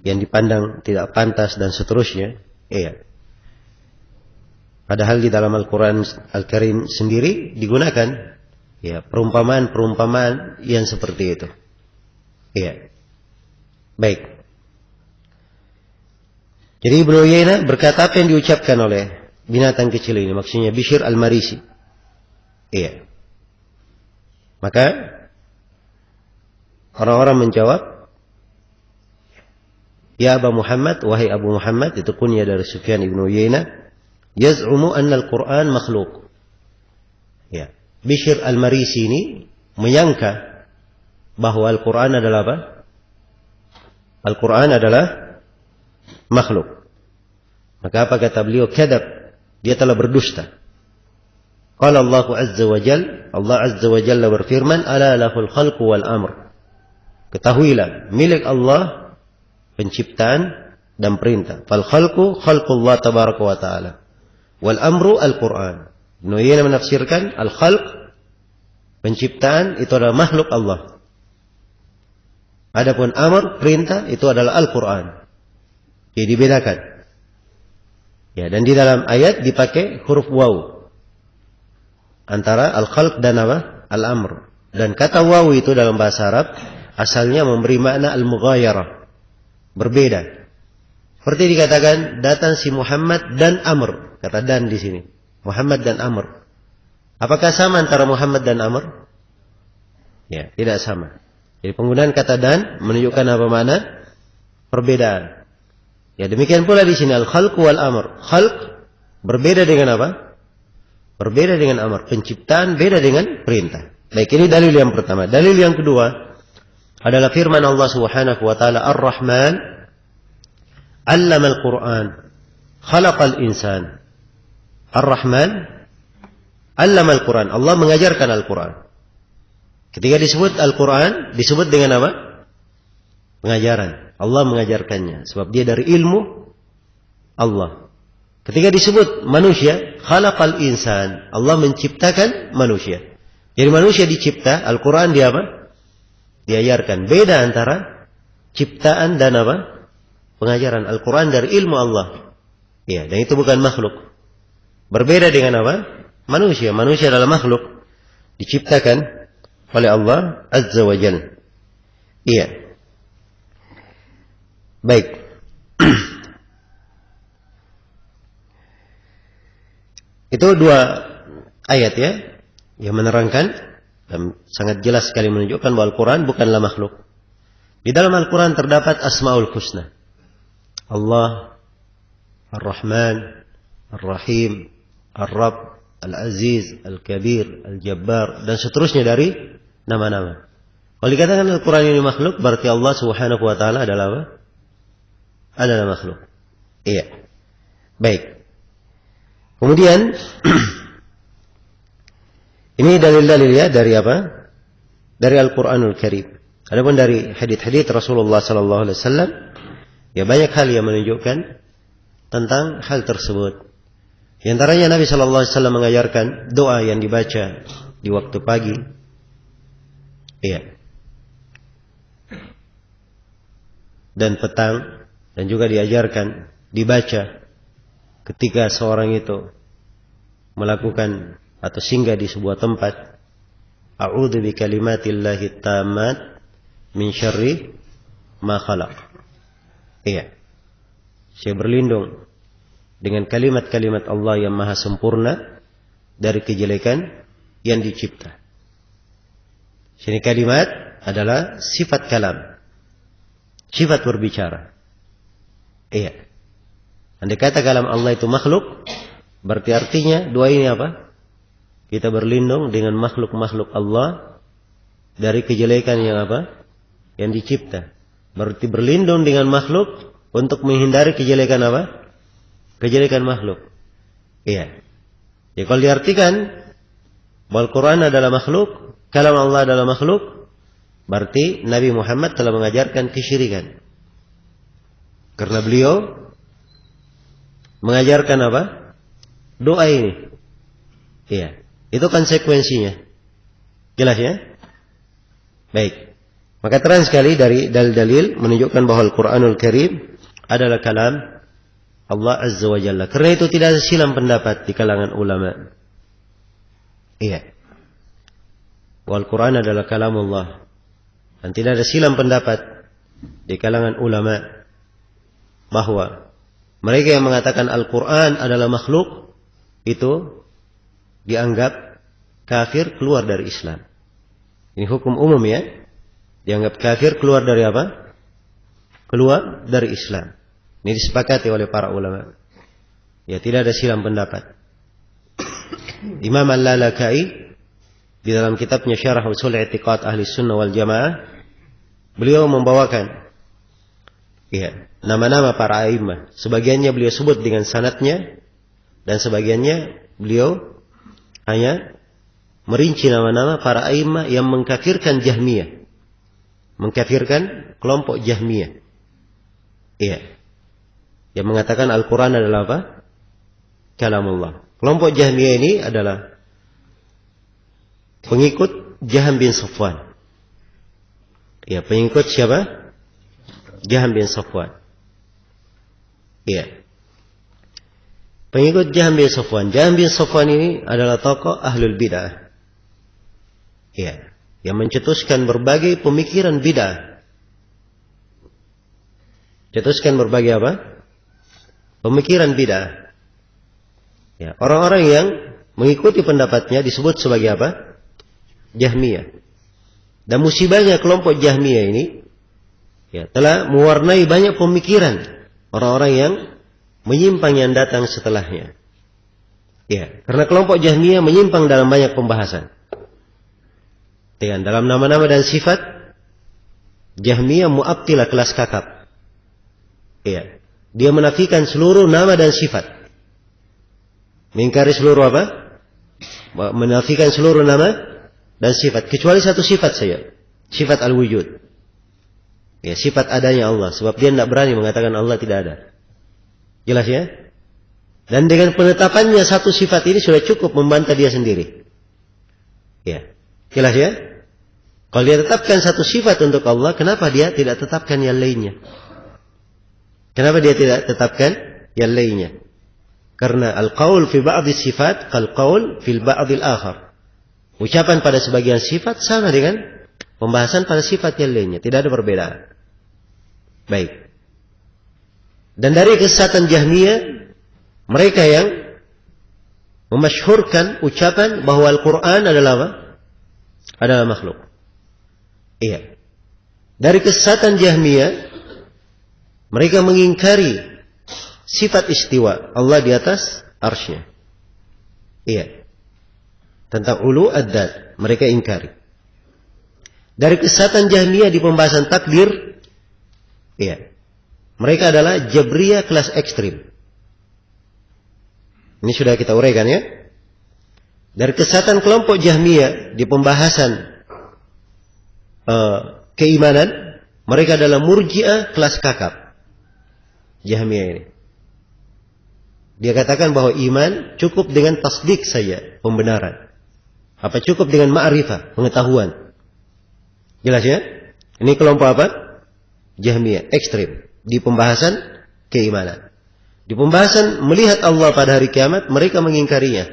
A: yang dipandang tidak pantas dan seterusnya. Iya. Padahal di dalam Al-Quran Al-Karim sendiri digunakan ya perumpamaan-perumpamaan yang seperti itu. Iya. Baik. Jadi Ibnu Uyainah berkata apa yang diucapkan oleh binatang kecil ini, maksudnya Bishr al-Marisi. Iya. Maka orang-orang menjawab, ya Aba Muhammad, wahai Abu Muhammad, itu kunyah dari Sufyan Ibnu Uyainah, yaz'umu anna al-Quran makhluk. Ya. Bishr al-Marisi ini menyangka bahwa Al-Quran adalah apa? Al-Quran adalah makhluk. Maka apa kata beliau? Kadzab. Dia telah berdusta. Qala Allah Azza wa Jalla, Allah Azza wa Jalla berfirman, ala lahul khalqu wal amr. Ketahuilah, milik Allah penciptaan dan perintah. Fal khalqu khalqullah tabaraka wa ta'ala. Wal amru al-Quran. Ibnu Uyainah menafsirkan al-khalq, penciptaan, itu adalah makhluk Allah. Adapun amr, perintah, itu adalah Al-Quran. Jadi dibedakan. Ya, dan di dalam ayat dipakai huruf waw antara al-khalq dan apa? Al-amr. Dan kata waw itu dalam bahasa Arab asalnya memberi makna al-mughayarah, berbeda. Seperti dikatakan datang si Muhammad dan Amr. Kata dan di sini. Muhammad dan Amr. Apakah sama antara Muhammad dan Amr? Ya, tidak sama. Jadi penggunaan kata dan menunjukkan apa makna? Perbedaan. Ya, demikian pula di sini al-khalq wal amr. Khalq berbeda dengan apa? Berbeda dengan amr. Penciptaan beda dengan perintah. Baik, ini dalil yang pertama. Dalil yang kedua adalah firman Allah Subhanahu wa taala, Ar-Rahman 'allama al-Qur'an, khalaqal insan. Ar-Rahman 'allama al-Qur'an. Allah mengajarkan Al-Qur'an. Ketika disebut Al-Quran, disebut dengan apa? Pengajaran. Allah mengajarkannya. Sebab dia dari ilmu Allah. Ketika disebut manusia, khalaqal insan. Allah menciptakan manusia. Jadi manusia dicipta, Al-Quran dia apa? Diajarkan. Beda antara ciptaan dan apa? Pengajaran. Al-Quran dari ilmu Allah. Ya, dan itu bukan makhluk. Berbeda dengan apa? Manusia. Manusia adalah makhluk. Diciptakan oleh Allah Azza wa Jalla. Iya. Baik. Itu dua ayat ya yang menerangkan dan sangat jelas sekali menunjukkan bahwa Al-Quran bukanlah makhluk. Di dalam Al-Quran terdapat Asmaul Husna. Allah, Ar-Rahman, Ar-Rahim, Ar-Rabb, Al-Aziz, Al-Kabir, Al-Jabbar, dan seterusnya dari nama-nama. Kalau dikatakan Al-Quran ini makhluk, berarti Allah Subhanahu wa ta'ala adalah apa? Adalah makhluk. Iya. Baik. Kemudian ini dalil-dalil ya dari apa? Dari Al-Quranul Karim. Adapun dari hadits-hadits Rasulullah sallallahu alaihi wasallam, ya banyak hal yang menunjukkan tentang hal tersebut. Di antaranya Nabi sallallahu alaihi wasallam mengajarkan doa yang dibaca di waktu pagi. Iya. Dan petang, dan juga diajarkan dibaca ketika seorang itu melakukan atau singgah di sebuah tempat. A'udzu bi kalimatillahi tammat min syarri ma khalaq. Iya. Saya berlindung dengan kalimat-kalimat Allah yang maha sempurna dari kejelekan yang dicipta. Sini kalimat adalah sifat kalam. Sifat berbicara. Iya. Andai kata kalam Allah itu makhluk, berarti artinya doa ini apa? Kita berlindung dengan makhluk-makhluk Allah dari kejelekan yang apa? Yang dicipta. Berarti berlindung dengan makhluk untuk menghindari kejelekan apa? Kejelekan makhluk. Iya. Ya kalau diartikan bahwa Al-Quran adalah makhluk, kalam Allah adalah makhluk, berarti Nabi Muhammad telah mengajarkan kesyirikan. Karena beliau mengajarkan apa? Doa ini. Iya. Itu konsekuensinya. Jelas ya? Baik. Maka terang sekali dari dalil-dalil menunjukkan bahwa Al-Quranul Karim adalah kalam Allah Azza wa Jalla. Karena itu tidak ada silang pendapat di kalangan ulama. Iya. Al-Quran adalah kalamullah. Dan tidak ada silang pendapat di kalangan ulama bahwa mereka yang mengatakan Al-Quran adalah makhluk itu dianggap kafir, keluar dari Islam. Ini hukum umum ya. Dianggap kafir, keluar dari apa? Keluar dari Islam. Ini disepakati oleh para ulama. Ya, tidak ada silang pendapat. Imam Al-Lalakai di dalam kitabnya Syarah Ushul I'tiqad Ahli Sunnah wal Jamaah, beliau membawakan ya, nama-nama para a'immah. Sebagiannya beliau sebut dengan sanadnya, dan sebagiannya beliau hanya merinci nama-nama para a'immah yang mengkafirkan Jahmiyah. Mengkafirkan kelompok Jahmiyah. Iya. Yang mengatakan Al-Quran adalah apa? Kalamullah. Kelompok Jahmiyah ini adalah pengikut Jaham bin Safwan. Ya, pengikut siapa? Jaham bin Safwan. Iya. Pengikut Jaham bin Safwan. Jaham bin Safwan ini adalah tokoh ahlul bid'ah. Iya. Yang mencetuskan berbagai pemikiran bid'ah. Cetuskan berbagai apa? Pemikiran bid'ah. Ya, orang-orang yang mengikuti pendapatnya disebut sebagai apa? Jahmiyah. Dan musibahnya kelompok Jahmiyah ini ya, telah mewarnai banyak pemikiran orang-orang yang menyimpang yang datang setelahnya. Ya, karena kelompok Jahmiyah menyimpang dalam banyak pembahasan. Dalam nama-nama dan sifat, Jahmiyah mu'abtilah, kelas kakap. Ya, dia menafikan seluruh nama dan sifat. Mengingkari seluruh apa? Menafikan seluruh nama dan sifat, kecuali satu sifat saja, sifat al-wujud. Ya, sifat adanya Allah, sebab dia tidak berani mengatakan Allah tidak ada. Jelas ya? Dan dengan penetapannya satu sifat ini sudah cukup membantah dia sendiri. Ya, jelas ya? Kalau dia tetapkan satu sifat untuk Allah, kenapa dia tidak tetapkan yang lainnya? Kenapa dia tidak tetapkan yang lainnya? Karena al-qaul fi ba'dhi sifat kal-qaul fil ba'dhil akhar. Ucapan pada sebagian sifat sama dengan pembahasan pada sifat yang lainnya. Tidak ada perbedaan. Baik. Dan dari kesesatan Jahmiyah, mereka yang memasyhurkan ucapan bahwa Al-Quran adalah apa? Adalah makhluk. Iya. Dari kesesatan Jahmiyah, mereka mengingkari sifat istiwa Allah di atas arsy-Nya. Iya. Tentang ulu ad-dat, mereka ingkari. Dari kesesatan Jahmiyah di pembahasan takdir, iya, mereka adalah Jabriyah kelas ekstrim. Ini sudah kita uraikan ya. Dari kesesatan kelompok Jahmiyah di pembahasan keimanan, mereka adalah Murji'ah kelas kakap. Jahmiyah ini, dia katakan bahwa iman cukup dengan tasdik saja, pembenaran. Apa cukup dengan ma'rifah, pengetahuan. Jelas ya? Ini kelompok apa? Jahmiyah, ekstrim. Di pembahasan keimanan. Di pembahasan melihat Allah pada hari kiamat, mereka mengingkarinya.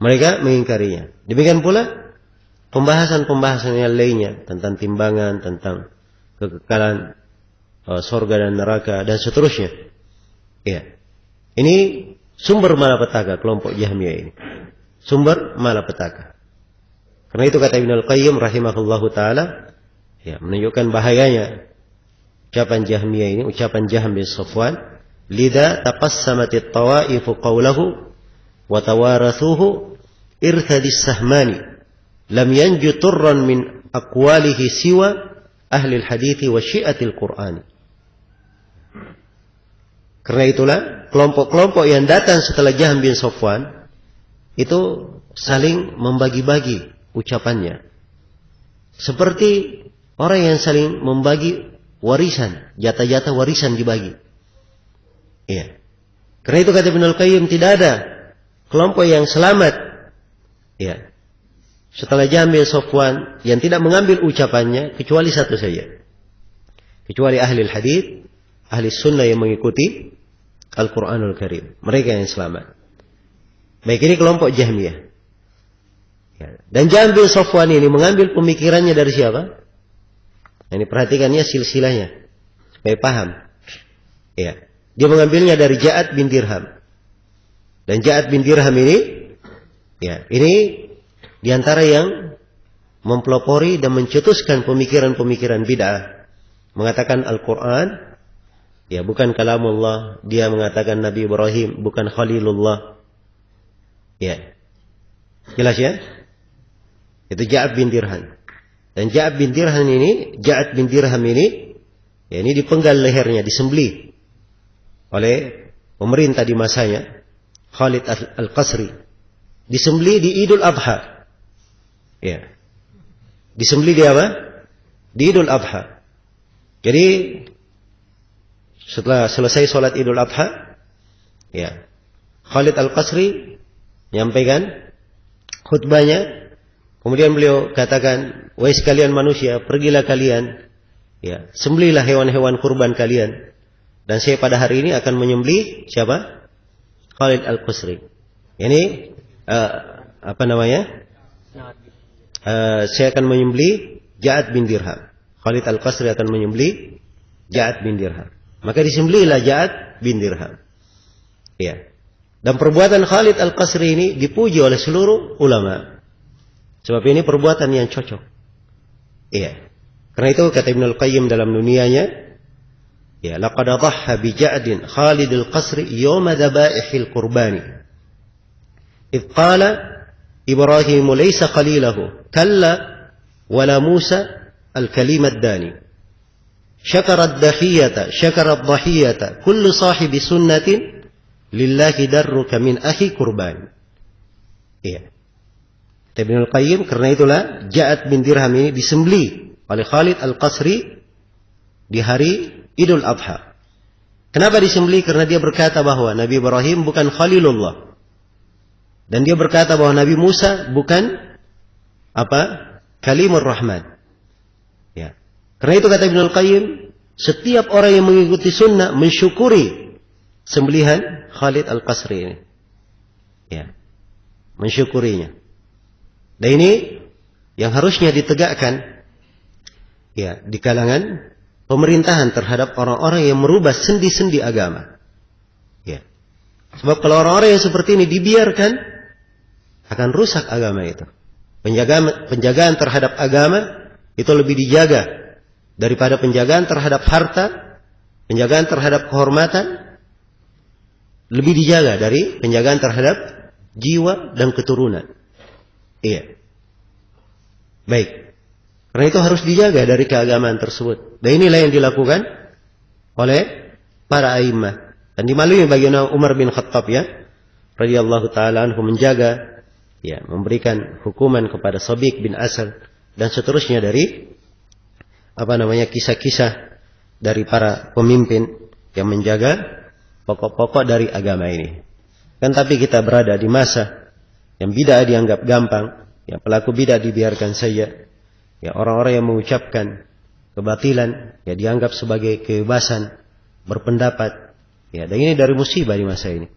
A: Mereka mengingkarinya. Demikian pula pembahasan-pembahasan yang lainnya. Tentang timbangan, tentang kekekalan surga dan neraka, dan seterusnya. Ya. Ini sumber malapetaka kelompok Jahmiyah ini. Sumber malapetaka. Karena itu kata Ibnu Al-Qayyim rahimahullahu taala, ya, menunjukkan bahayanya ucapan Jahmiyah ini, ucapan Jaham bin Safwan, lidha taqassamatit tawaifu qawlahu wa tawarathuhu irthadis sahmani lam yanju turran min aqwalihi siwa ahli al-hadithi wa syi'atil Qur'ani. Karena itulah kelompok-kelompok yang datang setelah Jaham bin Safwan itu saling membagi-bagi ucapannya. Seperti orang yang saling membagi warisan, jatah-jatah warisan dibagi. Iya. Karena itu kata Ibnu Al-Qayyim, tidak ada kelompok yang selamat. Iya. Setelah Jaham bin Safwan yang tidak mengambil ucapannya kecuali satu saja. Kecuali ahli hadits, ahli sunnah yang mengikuti Al-Quranul Karim. Mereka yang selamat. Baik, ini kelompok Jahmiyah. Ya. Dan Jahm bin Safwan ini mengambil pemikirannya dari siapa? Ini perhatikannya silsilahnya supaya paham. Ya. Dia mengambilnya dari Ja'ad bin Dirham. Dan Ja'ad bin Dirham ini, ya, ini diantara yang mempelopori dan mencetuskan pemikiran-pemikiran bid'ah. Mengatakan Al-Quran, ya, bukan kalamullah. Dia mengatakan Nabi Ibrahim bukan Khalilullah. Ya. Jelas ya? Itu Ja'ad bin Dirham. Dan Ja'ad bin Dirham ini, ya, ini dipenggal lehernya, disembelih oleh pemerintah di masanya, Khalid Al-Qasri. Disembelih di Idul Adha. Ya. Disembelih di apa? Di Idul Adha. Jadi setelah selesai sholat Idul Adha, ya, Khalid Al-Qasri menyampaikan khutbahnya. Kemudian beliau katakan, wahai sekalian manusia, pergilah kalian, ya, sembelihlah hewan-hewan kurban kalian. Dan saya pada hari ini akan menyembelih siapa? Khalid Al-Qasri. Ini saya akan menyembelih Ja'ad bin Dirham. Khalid Al-Qasri akan menyembelih Ja'ad bin Dirham. Maka disembelihlah Ja'ad bin Dirham. Ya. Dan perbuatan Khalid Al-Qasri ini dipuji oleh seluruh ulama. Sebab ini perbuatan yang cocok. Iya. Karena itu kata Ibnu Al-Qayyim dalam nuniyanya, ya, laqad dhahha bi Ja'din Khalid Al-Qasri yawma dhabaihil qurbani. Idh qala Ibrahim laysa khalilahu kalla wala Musa al-kalim ad-dani. Syakara ad-dhahiyata kullu sahibi sunnatin lillahi darruka min akhi kurban. Iya. Ibnu Al-Qayyim, karena itulah Ja'ad bin Dirham ini disembelih oleh Khalid Al-Qasri di hari Idul Adha. Kenapa disembelih? Karena dia berkata bahwa Nabi Ibrahim bukan Khalilullah. Dan dia berkata bahwa Nabi Musa bukan Kalimur Rahman. Ya. Karena itu kata Ibnu Al-Qayyim, setiap orang yang mengikuti sunnah mensyukuri sembelihan Khalid Al-Qasri ini. Ya. Mensyukurinya. Dan ini yang harusnya ditegakkan, ya, di kalangan pemerintahan terhadap orang-orang yang merubah sendi-sendi agama. Ya. Sebab kalau orang-orang yang seperti ini dibiarkan, akan rusak agama itu. Penjagaan terhadap agama itu lebih dijaga daripada penjagaan terhadap harta, penjagaan terhadap kehormatan, lebih dijaga dari penjagaan terhadap jiwa dan keturunan. Iya. Baik. Karena itu harus dijaga dari keagamaan tersebut. Dan inilah yang dilakukan oleh para a'immah. Dan dimaklumi bagi Umar bin Khattab, ya, radhiyallahu taala anhu, menjaga, ya, memberikan hukuman kepada Sabiq bin Asal dan seterusnya dari kisah-kisah dari para pemimpin yang menjaga pokok-pokok dari agama ini. Kan tapi kita berada di masa yang bid'ah dianggap gampang, ya, pelaku bid'ah dibiarkan saja, ya, orang-orang yang mengucapkan kebatilan, ya, dianggap sebagai kebebasan berpendapat, ya, dan ini dari musibah di masa ini.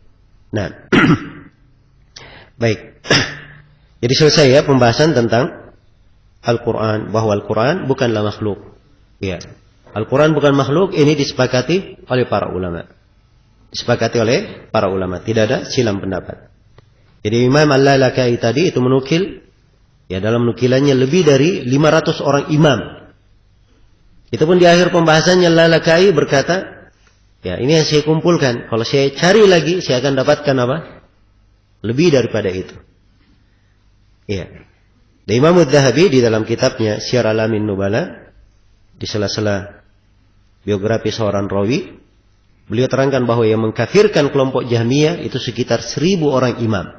A: Nah, baik, jadi selesai, ya, pembahasan tentang Al-Quran, bahwa Al-Quran bukanlah makhluk, ya, Al-Quran bukan makhluk. Ini disepakati oleh para ulama, tidak ada silang pendapat. Jadi Imam Al-Lalaka'i tadi itu menukil, ya, dalam nukilannya lebih dari 500 orang imam. Itu pun di akhir pembahasannya Al-Lalaka'i berkata, ya, ini yang saya kumpulkan. Kalau saya cari lagi, saya akan dapatkan lebih daripada itu. Ya. Dan Imam Adz-Dzahabi di dalam kitabnya Syiar Alamin Nubala, di sela-sela biografi seorang rawi, beliau terangkan bahwa yang mengkafirkan kelompok Jahmiyah itu sekitar 1000 orang imam.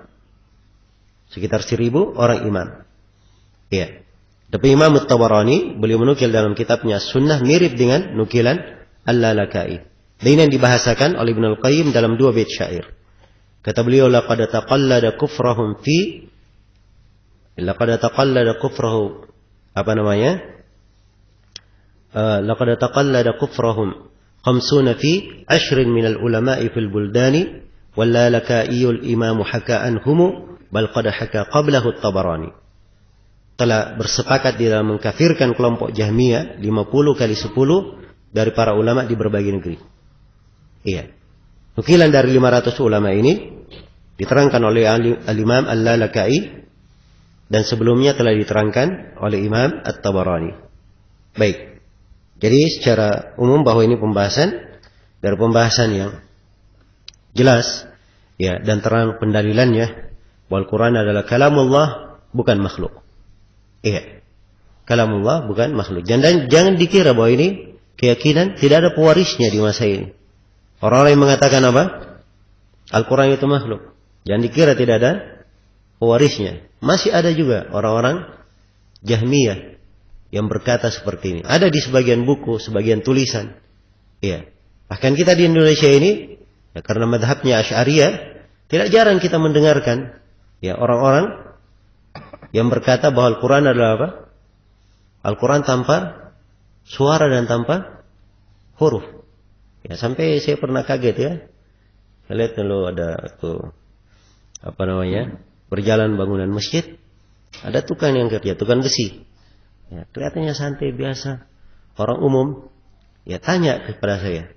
A: Sekitar 1000 orang imam. Ya. Tapi Imam At-Tabarani, beliau menukil dalam kitabnya Sunnah mirip dengan nukilan Al-Lalaka'i. Dan ini yang dibahasakan oleh Ibnu Al-Qayyim dalam 2 bait syair. Kata beliau, laqad taqallada kufrahum laqad taqallada kufrahum khamsuna fi ashrin minal ulama'i fil buldani wallalaka'iyul imamu haka'anhumu bal qad haka qablahu at-Tabarani. Telah bersepakat di dalam mengkafirkan kelompok Jahmiyah 50 kali 10 dari para ulama di berbagai negeri. Iya. Nukilan dari 500 ulama ini diterangkan oleh Al-Imam Al-Lalaka'i dan sebelumnya telah diterangkan oleh Imam At-Tabarani. Baik. Jadi secara umum bahwa ini dari pembahasan yang jelas ya dan terang pendalilannya bahwa Al-Quran adalah kalamullah bukan makhluk. Iya. Kalamullah bukan makhluk. Jangan dikira bahwa ini keyakinan tidak ada pewarisnya di masa ini. Orang-orang yang mengatakan apa? Al-Quran itu makhluk. Jangan dikira tidak ada pewarisnya. Masih ada juga orang-orang Jahmiyah yang berkata seperti ini. Ada di sebagian buku, sebagian tulisan. Iya. Bahkan kita di Indonesia ini, ya, karena madhabnya Asy'ariyah, tidak jarang kita mendengarkan ya orang-orang yang berkata bahwa Al-Quran adalah apa? Al-Quran tanpa suara dan tanpa huruf. Ya, sampai saya pernah kaget ya. Saya lihat kalau ada tuh berjalan bangunan masjid, ada tukang yang kerja, tukang besi. Ya, kelihatannya santai biasa. Orang umum ya tanya kepada saya,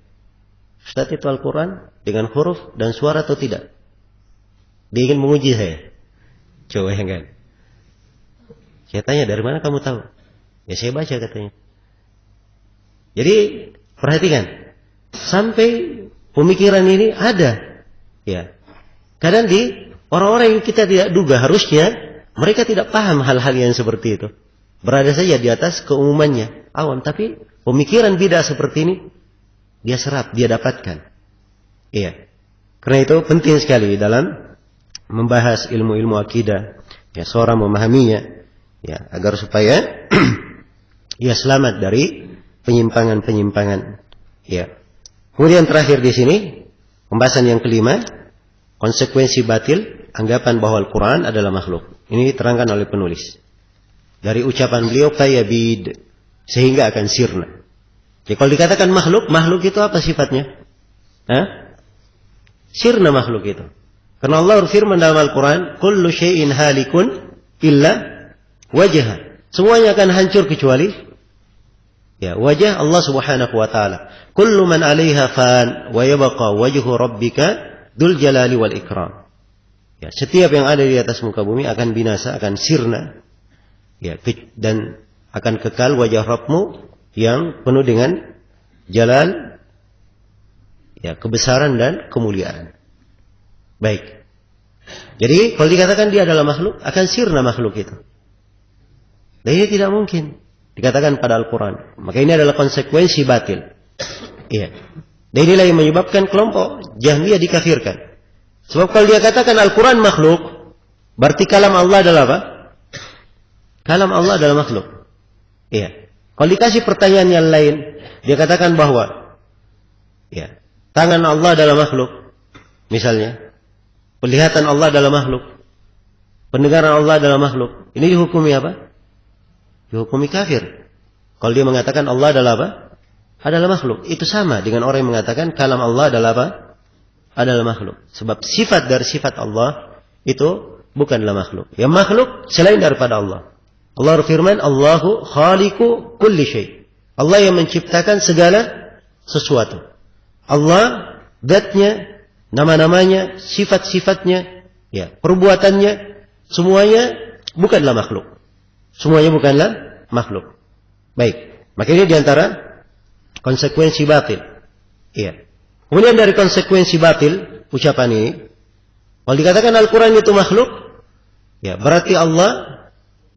A: Ustaz, itu Al-Quran dengan huruf dan suara atau tidak? Dia ingin menguji saya. Coba ya kan. Saya tanya, dari mana kamu tahu? Ya saya baca katanya. Jadi perhatikan, sampai pemikiran ini ada. Ya, kadang di orang-orang yang kita tidak duga harusnya mereka tidak paham hal-hal yang seperti itu. Berada saja di atas keumumannya, awam. Tapi pemikiran bidah seperti ini dia serap, dia dapatkan. Iya. Karena itu penting sekali dalam membahas ilmu-ilmu akidah. Ya, seorang memahaminya. Ya, agar supaya ia selamat dari penyimpangan-penyimpangan. Ya. Kemudian terakhir di sini pembahasan yang kelima, konsekuensi batil anggapan bahwa Al-Quran adalah makhluk. Ini diterangkan oleh penulis dari ucapan beliau kayabid, sehingga akan sirna. Jadi kalau dikatakan makhluk itu apa sifatnya? Sirna makhluk itu. Karena Allah berfirman dalam Al-Quran, kullu syai'in halikun illa wajah. Semuanya akan hancur kecuali ya wajah Allah Subhanahu wa taala. Kullu man 'alaiha fan wa yabqa wajhu rabbika dzul jalali wal ikram. Ya, setiap yang ada di atas muka bumi akan binasa, akan sirna. Ya, dan akan kekal wajah Rabbmu yang penuh dengan jalal, ya, kebesaran dan kemuliaan. Baik. Jadi kalau dikatakan dia adalah makhluk, akan sirna makhluk itu. Dan ini tidak mungkin dikatakan pada Al-Quran. Maka ini adalah konsekuensi batil. Iya. Dan inilah yang menyebabkan kelompok Jahmiyah dikafirkan. Sebab kalau dia katakan Al-Quran makhluk, berarti kalam Allah adalah apa? Kalam Allah adalah makhluk. Iya. Kalau dikasih pertanyaan yang lain, dia katakan bahwa ya, tangan Allah adalah makhluk. Misalnya, penglihatan Allah adalah makhluk. Pendengaran Allah adalah makhluk. Ini dihukumi apa? Dihukumi kafir. Kalau dia mengatakan Allah adalah apa? Adalah makhluk. Itu sama dengan orang yang mengatakan kalam Allah adalah apa? Adalah makhluk. Sebab sifat dari sifat Allah itu bukanlah makhluk. Yang makhluk selain daripada Allah. Allah berfirman, Allahu khaliqu kulli syai'. Allah yang menciptakan segala sesuatu. Allah, zatnya, nama-namanya, sifat-sifatnya, ya, perbuatannya, semuanya bukanlah makhluk. Semuanya bukanlah makhluk. Baik. Maka ini diantara konsekuensi batil. Iya. Kemudian dari konsekuensi batil, ucapan ini, kalau dikatakan Al-Quran itu makhluk, ya berarti Allah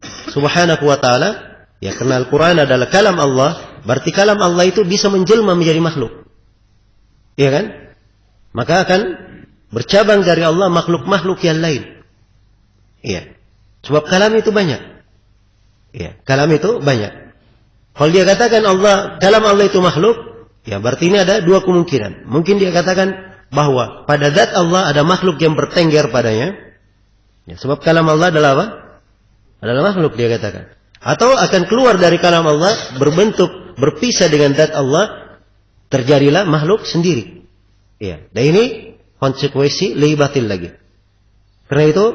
A: Subhanahu wa ta'ala, ya karena Al-Quran adalah kalam Allah, berarti kalam Allah itu bisa menjelma menjadi makhluk. Iya kan? Maka akan bercabang dari Allah makhluk-makhluk yang lain. Iya. Sebab kalam itu banyak. Ya, kalam itu banyak. Kalau dia katakan kalam Allah itu makhluk, ya berarti ini ada dua kemungkinan. Mungkin dia katakan bahwa pada zat Allah ada makhluk yang bertengger padanya. Ya, sebab kalam Allah adalah apa? Adalah makhluk dia katakan. Atau akan keluar dari kalam Allah berbentuk berpisah dengan zat Allah terjadilah makhluk sendiri. Iya. Dan ini konsekuensi lebih batil lagi. Karena itu,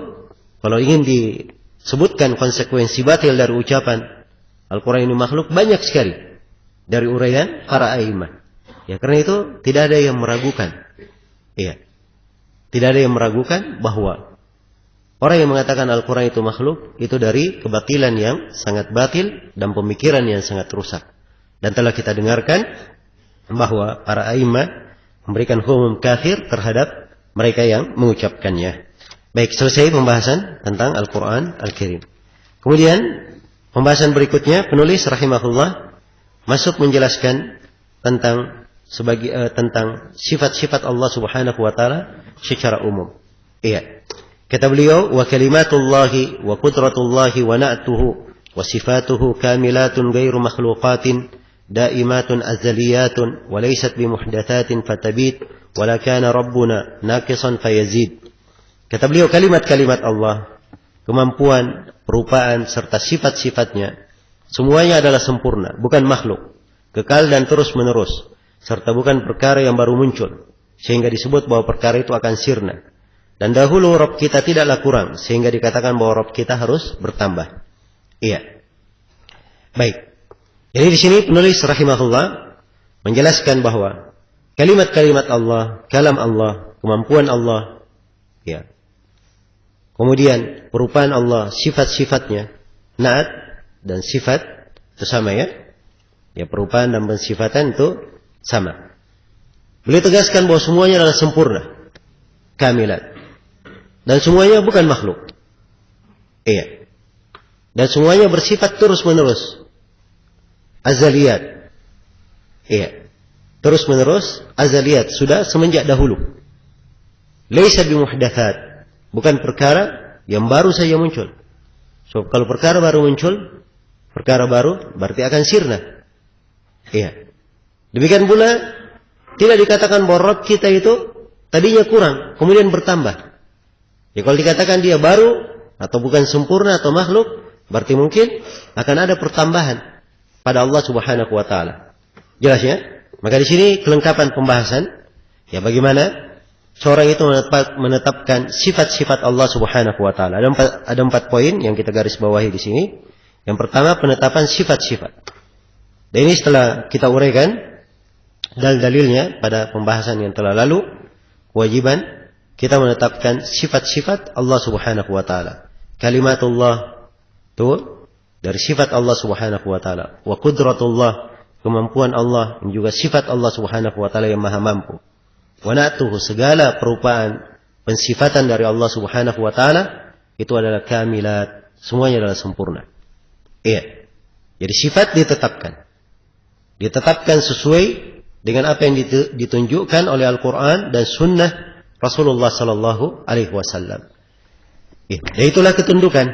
A: kalau ingin disebutkan konsekuensi batil dari ucapan Al-Quran ini makhluk, banyak sekali dari uraian para a'imah. Ya, karena itu tidak ada yang meragukan. Iya. Tidak ada yang meragukan bahwa orang yang mengatakan Al-Quran itu makhluk, itu dari kebatilan yang sangat batil dan pemikiran yang sangat rusak. Dan telah kita dengarkan bahwa para a'imah memberikan hukum kafir terhadap mereka yang mengucapkannya. Baik, selesai pembahasan tentang Al-Quran Al-Karim. Kemudian pembahasan berikutnya, penulis rahimahullah masuk menjelaskan tentang sifat-sifat Allah Subhanahu wa taala secara umum. Iya. Kata beliau, wa kalimatullahi wa qudratullahi wa na'tuhu wa sifatuhu kamilatun ghairu makhluqatin daimatun azaliyatun wa laysat bimuhdatsatin fatabit wa la kana rabbuna naqisan fayazid. Kata beliau, kalimat-kalimat Allah, kemampuan, perupaan serta sifat-sifatnya semuanya adalah sempurna, bukan makhluk, kekal dan terus-menerus, serta bukan perkara yang baru muncul sehingga disebut bahwa perkara itu akan sirna. Dan dahulu Rabb kita tidaklah kurang sehingga dikatakan bahwa Rabb kita harus bertambah. Iya. Baik. Jadi di sini penulis rahimahullah menjelaskan bahwa kalimat-kalimat Allah, kalam Allah, kemampuan Allah, ya. Kemudian perupaan Allah, sifat-sifatnya, naat dan sifat itu sama ya. Ya, perupaan dan pensifatan itu sama. Beliau tegaskan bahwa semuanya adalah sempurna, kamilat. Dan semuanya bukan makhluk. Iya. Dan semuanya bersifat terus-menerus. Azaliyat. Iya. Terus-menerus, azaliyat. Sudah semenjak dahulu. Laisa bimuhdatsat. Bukan perkara yang baru saja muncul. So, kalau perkara baru muncul, perkara baru berarti akan sirna. Iya. Demikian pula, tidak dikatakan bahwa Rabb kita itu tadinya kurang, kemudian bertambah. Ya, kalau dikatakan dia baru atau bukan sempurna atau makhluk, berarti mungkin akan ada pertambahan pada Allah Subhanahu wa taala. Jelas ya? Maka di sini kelengkapan pembahasan ya bagaimana seorang itu menetapkan sifat-sifat Allah Subhanahu wa taala. Ada 4 poin yang kita garis bawahi di sini. Yang pertama, penetapan sifat-sifat. Dan ini setelah kita uraikan dalil-dalilnya pada pembahasan yang telah lalu, kewajiban kita menetapkan sifat-sifat Allah Subhanahu wa taala. Kalimatullah itu dari sifat Allah Subhanahu wa taala. Wa qudratullah, kemampuan Allah, dan juga sifat Allah Subhanahu wa taala yang maha mampu. Wa na'tuhu, segala perupaan pensifatan dari Allah Subhanahu wa taala itu adalah kamilat, semuanya adalah sempurna. Iya. Jadi sifat ditetapkan. Ditetapkan sesuai dengan apa yang ditunjukkan oleh Al-Qur'an dan sunnah Rasulullah sallallahu alaihi wasallam. Ya, itulah ketundukan.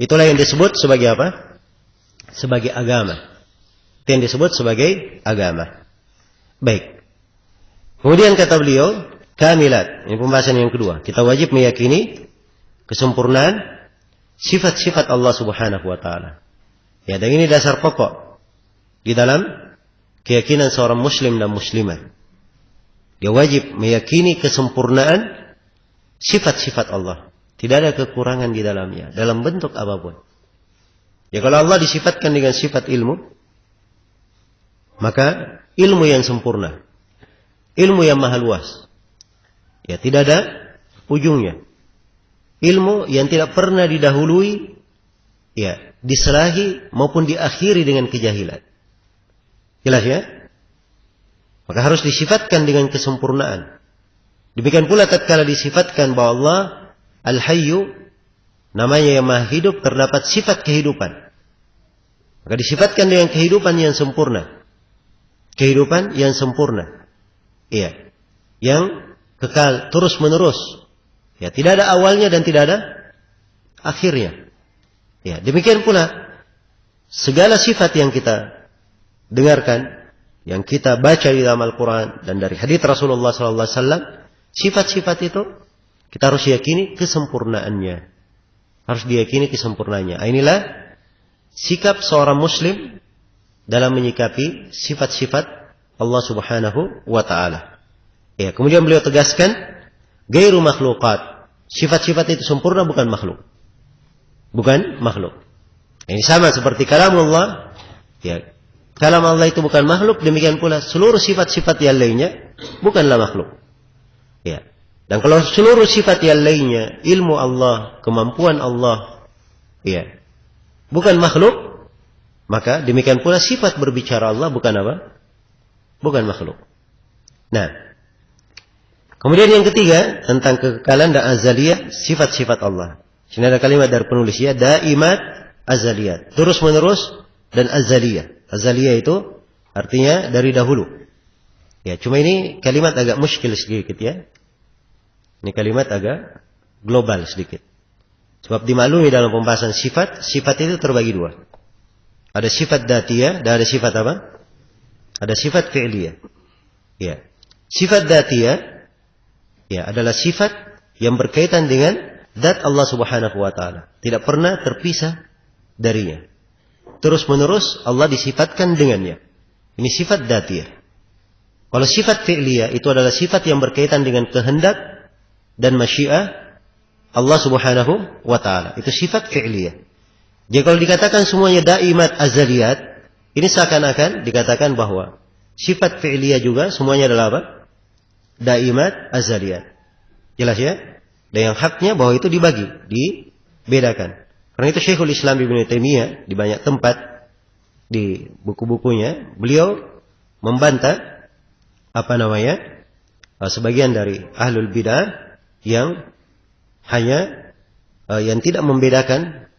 A: Itulah yang disebut sebagai apa? Sebagai agama. Itu yang disebut sebagai agama. Baik. Kemudian kata beliau, kamilat. Ini pembahasan yang kedua. Kita wajib meyakini kesempurnaan sifat-sifat Allah Subhanahu wa taala. Ya, dan ini dasar pokok di dalam keyakinan seorang muslim dan muslimah. Dia wajib meyakini kesempurnaan sifat-sifat Allah. Tidak ada kekurangan di dalamnya, dalam bentuk apapun. Ya, kalau Allah disifatkan dengan sifat ilmu, maka ilmu yang sempurna, ilmu yang maha luas. Ya, tidak ada ujungnya. Ilmu yang tidak pernah didahului, ya, diselahi maupun diakhiri dengan kejahilan. Jelas ya? Maka harus disifatkan dengan kesempurnaan. Demikian pula tatkala disifatkan bahwa Allah Al-Hayyu, namanya yang maha hidup, terdapat sifat kehidupan. Maka disifatkan dengan kehidupan yang sempurna. Kehidupan yang sempurna. Iya. Yang kekal terus-menerus. Ya, tidak ada awalnya dan tidak ada akhirnya. Ya, demikian pula segala sifat yang kita dengarkan, yang kita baca di dalam Al-Quran dan dari hadits Rasulullah SAW, sifat-sifat itu kita harus yakini kesempurnaannya. Harus diyakini kesempurnaannya. Inilah sikap seorang muslim dalam menyikapi sifat-sifat Allah Subhanahu wa taala. Ya, kemudian beliau tegaskan ghairu makhluqat. Sifat-sifat itu sempurna, bukan makhluk. Bukan makhluk. Ini sama seperti kalamullah. Ya, kalam Allah itu bukan makhluk, demikian pula seluruh sifat-sifat yang lainnya bukanlah makhluk. Ya. Dan kalau seluruh sifat yang lainnya, ilmu Allah, kemampuan Allah, ya, bukan makhluk, maka demikian pula sifat berbicara Allah bukan apa? Bukan makhluk. Nah, kemudian yang ketiga tentang kekekalan dan azaliyah sifat-sifat Allah. Sini ada kalimat dari penulis ya, daimat azaliyat, terus menerus dan azaliyah. Azaliyah itu artinya dari dahulu. Ya, cuma ini kalimat agak muskil sedikit ya. Ini kalimat agak global sedikit. Sebab dimaklumi dalam pembahasan sifat, sifat itu terbagi dua. Ada sifat dzatiyah dan ada sifat apa? Ada sifat fi'liyah. Ya. Sifat dzatiyah ya adalah sifat yang berkaitan dengan zat Allah Subhanahu wa taala. Tidak pernah terpisah darinya. Terus menerus Allah disifatkan dengannya. Ini sifat dzatiyah. Kalau sifat fi'liyah itu adalah sifat yang berkaitan dengan kehendak dan masyiah Allah Subhanahu wa taala. Itu sifat fi'liyah. Jadi kalau dikatakan semuanya daimat azaliyat, ini seakan-akan dikatakan bahwa sifat fi'liyah juga semuanya adalah apa? Daimat azaliyat. Jelas ya? Dan yang haknya bahwa itu dibagi, dibedakan. Karena itu Syekhul Islam Ibnu Taimiyah di banyak tempat di buku-bukunya beliau membantah sebagian dari ahlul bidah yang hanya yang tidak membedakan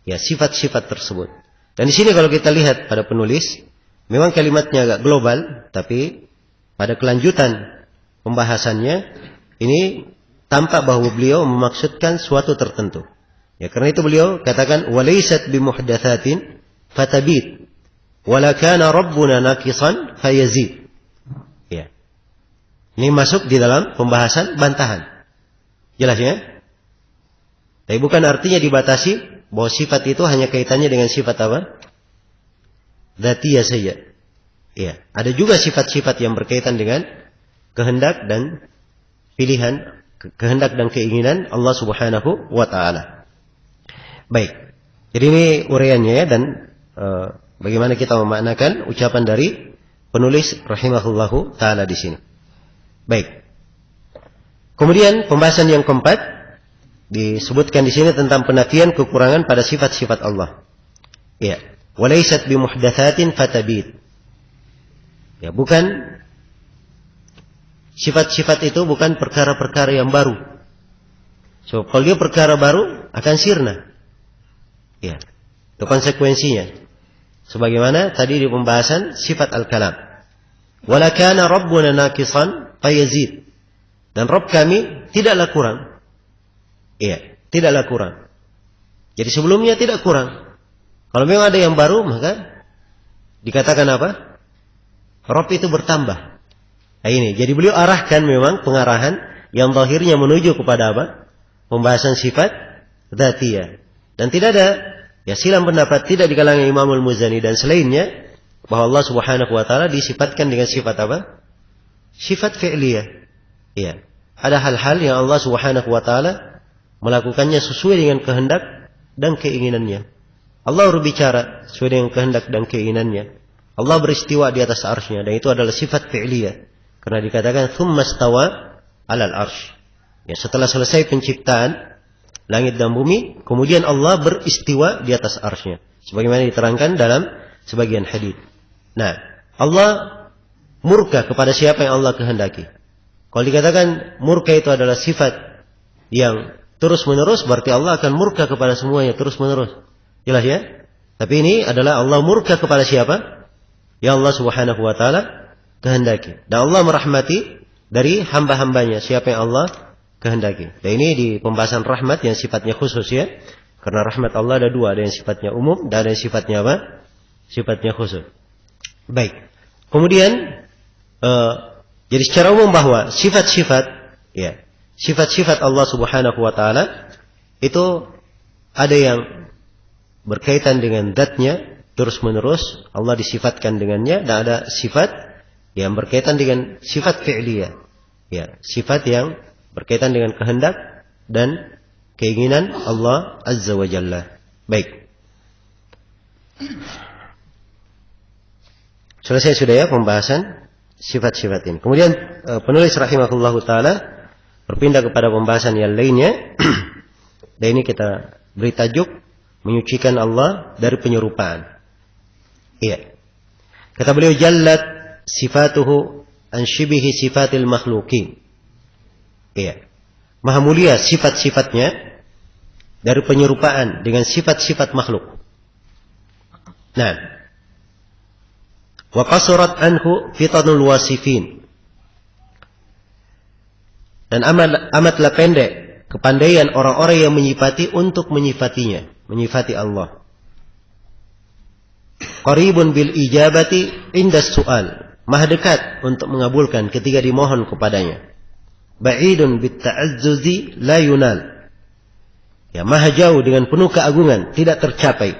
A: ya sifat-sifat tersebut. Dan di sini kalau kita lihat pada penulis, memang kalimatnya agak global, tapi pada kelanjutan pembahasannya ini tampak bahwa beliau memaksudkan suatu tertentu. Ya, karena itu beliau katakan walaysat bimuhdatsatin fatabit wala kana rabbuna naqisan fayazid. Ya. Ini masuk di dalam pembahasan bantahan. Jelas ya? Tapi bukan artinya dibatasi bahwa sifat itu hanya kaitannya dengan sifat apa? Dzatiyah saja. Ya, ada juga sifat-sifat yang berkaitan dengan kehendak dan pilihan, kehendak dan keinginan Allah Subhanahu wa taala. Baik. Jadi ini uraiannya ya, dan bagaimana kita memaknakan ucapan dari penulis rahimahullahu taala di sini. Baik. Kemudian pembahasan yang keempat disebutkan di sini tentang penafian kekurangan pada sifat-sifat Allah. Ya, walaysat bimuhdatsatin fatabit. Ya, bukan sifat-sifat itu bukan perkara-perkara yang baru. So, kalau dia perkara baru akan sirna. Ya, itu konsekuensinya. Sebagaimana tadi di pembahasan sifat al-kalam. Wala kana rabbuna naqisan fayazid. Dan Rabb kami tidaklah kurang. Iya, tidaklah kurang. Jadi sebelumnya tidak kurang. Kalau memang ada yang baru, maka dikatakan apa? Rabb itu bertambah. Nah ini, jadi beliau arahkan memang pengarahan yang zahirnya menuju kepada apa? Pembahasan sifat dzatiyah. Dan tidak ada ya silam pendapat tidak di kalangan Imam Al-Muzani dan selainnya bahwa Allah Subhanahu wa taala disifatkan dengan sifat apa? Sifat fi'liyah. Iya, ada hal-hal yang Allah Subhanahu wa taala melakukannya sesuai dengan kehendak dan keinginannya. Allah berbicara sesuai dengan kehendak dan keinginannya. Allah beristiwa di atas arsy-Nya dan itu adalah sifat fi'liyah. Karena dikatakan tsumma stawa 'alal arsy. Ya, setelah selesai penciptaan langit dan bumi, kemudian Allah beristiwa di atas arsy-Nya. Sebagaimana diterangkan dalam sebagian hadis. Nah, Allah murka kepada siapa yang Allah kehendaki. Kalau dikatakan murka itu adalah sifat yang terus-menerus, berarti Allah akan murka kepada semuanya terus-menerus. Jelas ya? Tapi ini adalah Allah murka kepada siapa? Ya Allah Subhanahu wa taala kehendaki. Dan Allah merahmati dari hamba-hambanya siapa yang Allah kehendaki. Dan ini di pembahasan rahmat yang sifatnya khusus ya. Karena rahmat Allah ada dua, ada yang sifatnya umum dan ada yang sifatnya apa? Sifatnya khusus. Baik. Kemudian jadi secara umum bahwa sifat-sifat ya, sifat-sifat Allah Subhanahu wa taala itu ada yang berkaitan dengan zatnya terus-menerus Allah disifatkan dengannya, dan ada sifat yang berkaitan dengan sifat fi'liyah. Ya, sifat yang berkaitan dengan kehendak dan keinginan Allah Azza wa Jalla. Baik. Selesai sudah ya pembahasan sifat-sifat ini. Kemudian penulis rahimahullahu taala berpindah kepada pembahasan yang lainnya. Dan ini kita beri tajuk menyucikan Allah dari penyerupaan. Iya. Kata beliau, jallat sifatuhu an shibihi sifatil makhluqin. Iya. Maha mulia sifat-sifatnya dari penyerupaan dengan sifat-sifat makhluk. Nah, wa qasurat anhu fitanul wasifin. Dan amatlah pendek kepandaian orang-orang yang menyifati untuk menyifatinya, menyifati Allah. Qaribun bil ijabati inda su'al. Maha dekat untuk mengabulkan ketika dimohon kepadanya. Ba'idun bit ta'azzuzi la yunal. Ya, maha jauh dengan penuh keagungan, tidak tercapai.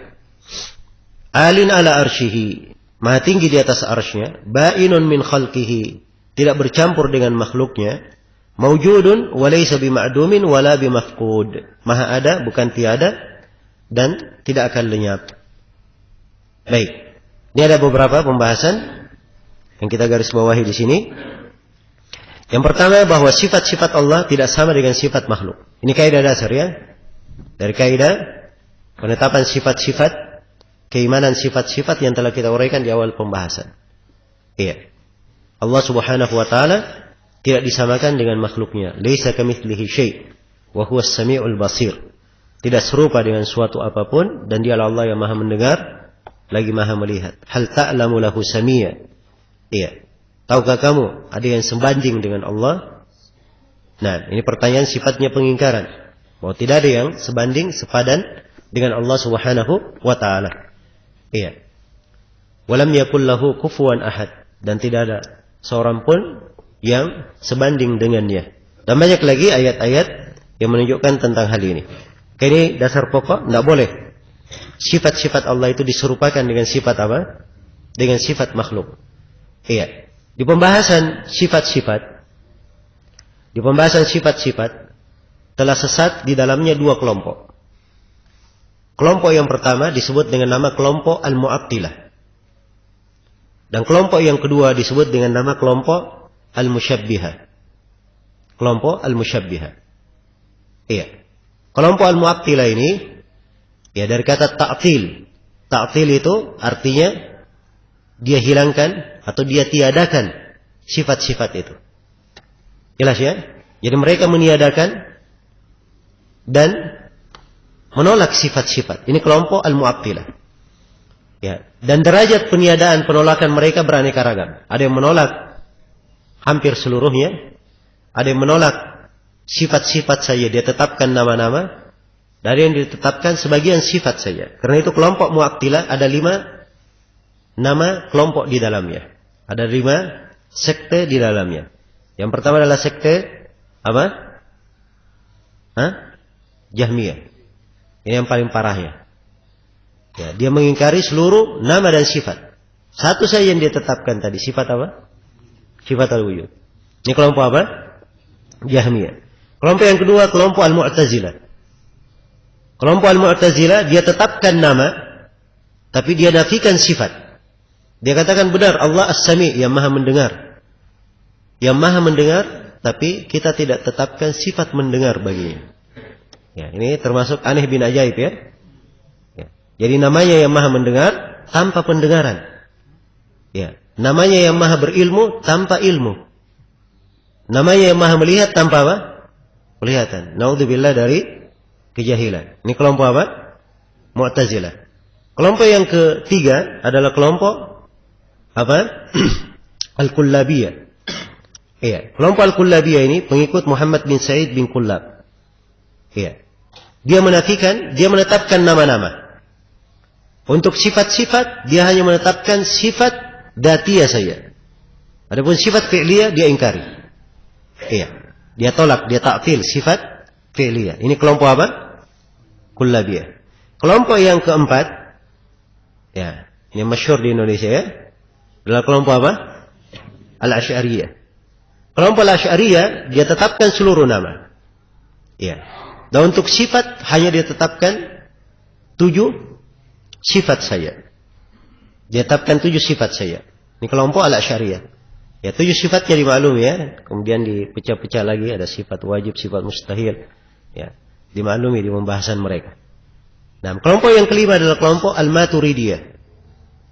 A: Alin ala arsyihi. Maha tinggi di atas arsy-Nya. Ba'inun min khalqihi. Tidak bercampur dengan makhluknya. Mawjudun wa laysa bima'dumin wala bimafqud. Maha ada, bukan tiada, dan tidak akan lenyap. Baik. Ini ada beberapa pembahasan yang kita garis bawahi di sini. Yang pertama, bahwa sifat-sifat Allah tidak sama dengan sifat makhluk. Ini kaidah dasar ya. Dari kaidah penetapan sifat-sifat, keimanan sifat-sifat yang telah kita uraikan di awal pembahasan. Iya. Allah Subhanahu wa taala tidak disamakan dengan makhluknya. Laisa kamitslihi syai' wa huwas samiul basir. Tidak serupa dengan suatu apapun, dan Dialah Allah yang Maha mendengar lagi Maha melihat. Hal ta'lamu lahu samia. Iya. Tahukah kamu ada yang sebanding dengan Allah? Nah, ini pertanyaan sifatnya pengingkaran. Bahwa tidak ada yang sebanding, sepadan dengan Allah Subhanahu wa taala. Iya. Walam yakul lahu kufuwan ahad, dan tidak ada seorang pun yang sebanding dengannya. Dan banyak lagi ayat-ayat yang menunjukkan tentang hal ini. Ini dasar pokok, tidak boleh sifat-sifat Allah itu diserupakan dengan sifat apa? Dengan sifat makhluk. Iya. Di pembahasan sifat-sifat telah sesat di dalamnya dua kelompok. Kelompok yang pertama disebut dengan nama kelompok Al-Mu'attilah. Dan kelompok yang kedua disebut dengan nama kelompok Al-Musyabbihah. Kelompok Al-Musyabbihah. Iya. Kelompok Al-Mu'attilah ini ya dari kata ta'til. Ta'til itu artinya dia hilangkan atau dia tiadakan sifat-sifat itu. Jelas ya? Jadi mereka meniadakan dan menolak sifat-sifat. Ini kelompok Al-Mu'attilah. Ya, dan derajat peniadaan penolakan mereka beraneka ragam. Ada yang menolak hampir seluruhnya, ada yang menolak sifat-sifat saja, dia tetapkan nama-nama, dari yang ditetapkan sebagian sifat saja. Karena itu kelompok Mu'attilah ada 5 nama kelompok di dalamnya. Ada 5 sekte di dalamnya. Yang pertama adalah sekte apa? Jahmiyah. Ini yang paling parahnya. Ya, dia mengingkari seluruh nama dan sifat. Satu saja yang dia tetapkan tadi. Sifat apa? Sifat al-wujud. Ini kelompok apa? Jahmiyah. Kelompok yang kedua, kelompok Al-Mu'tazilah. Kelompok Al-Mu'tazilah, dia tetapkan nama, tapi dia nafikan sifat. Dia katakan benar, Allah As-Sami, yang maha mendengar. Yang maha mendengar, tapi kita tidak tetapkan sifat mendengar baginya. Ya, ini termasuk aneh bin ajaib ya. Ya. Jadi namanya yang maha mendengar tanpa pendengaran. Ya. Namanya yang maha berilmu tanpa ilmu. Namanya yang maha melihat tanpa apa? Pelihatan. Naudzubillah dari kejahilan. Ini kelompok apa? Mu'tazilah. Kelompok yang ketiga adalah kelompok apa? Al-Kullabiyah. Iya. Kelompok Al-Kullabiyah ini pengikut Muhammad bin Sa'id bin Kullab. Iya. Dia menafikan, dia menetapkan nama-nama. Untuk sifat-sifat, dia hanya menetapkan sifat datiyah saja. Adapun sifat fi'liyah, dia ingkari. Iya. Dia tolak, dia ta'til sifat fi'liyah. Ini kelompok apa? Kullabiyah. Kelompok yang keempat, ya, ini masyhur di Indonesia ya, adalah kelompok apa? Al-Asy'ariyah. Kelompok Al-Asy'ariyah dia tetapkan seluruh nama. Ya. Dan untuk sifat hanya dia tetapkan 7 sifat saja. Dia tetapkan 7 sifat saja. Ini kelompok Al-Asy'ariyah. Ya, 7 sifatnya dimaklumi ya. Kemudian dipecah-pecah lagi, ada sifat wajib, sifat mustahil. Ya, dimaklumi di pembahasan mereka. Nah, kelompok yang kelima adalah kelompok Al-Maturidiyah.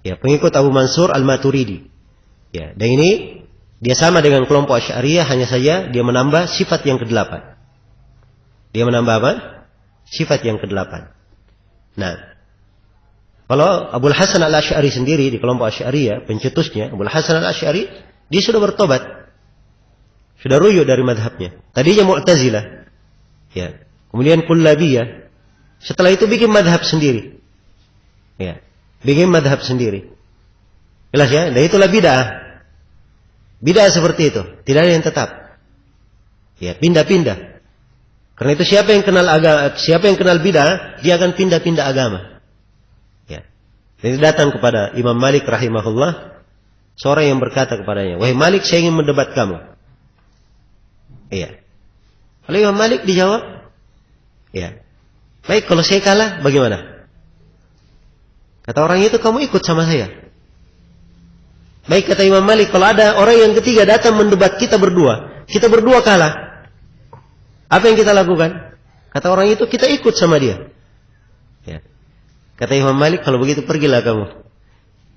A: Ya, pengikut Abu Mansur Al-Maturidi. Ya, dan ini dia sama dengan kelompok Asy'ariyah, hanya saja dia menambah sifat yang ke-8. Dia menambah apa? Sifat yang ke-8. Nah, kalau Abul Hasan Al-Asy'ari sendiri di kelompok Asy'ariyah, pencetusnya Abul Hasan Al-Asy'ari, dia sudah bertobat. Sudah rujuk dari madhabnya. Tadinya Mu'tazilah. Ya. Kemudian Kullabiyah. Setelah itu bikin madhab sendiri. Ya. Bikin madhab sendiri. Jelas ya? Dan itulah bid'ah. Bid'ah seperti itu. Tidak ada yang tetap. Ya, pindah-pindah. Karena itu siapa yang kenal bid'ah, dia akan pindah-pindah agama. Ya. Jadi datang kepada Imam Malik rahimahullah, seorang yang berkata kepadanya, "Wahai Malik, saya ingin mendebat kamu." Iya. Lalu Imam Malik dijawab, "Ya. Baik, kalau saya kalah bagaimana?" Kata orang itu, "Kamu ikut sama saya." Baik, kata Imam Malik, kalau ada orang yang ketiga datang mendebat kita berdua kalah, apa yang kita lakukan? Kata orang itu, kita ikut sama dia. Ya. Kata Imam Malik, kalau begitu pergilah kamu.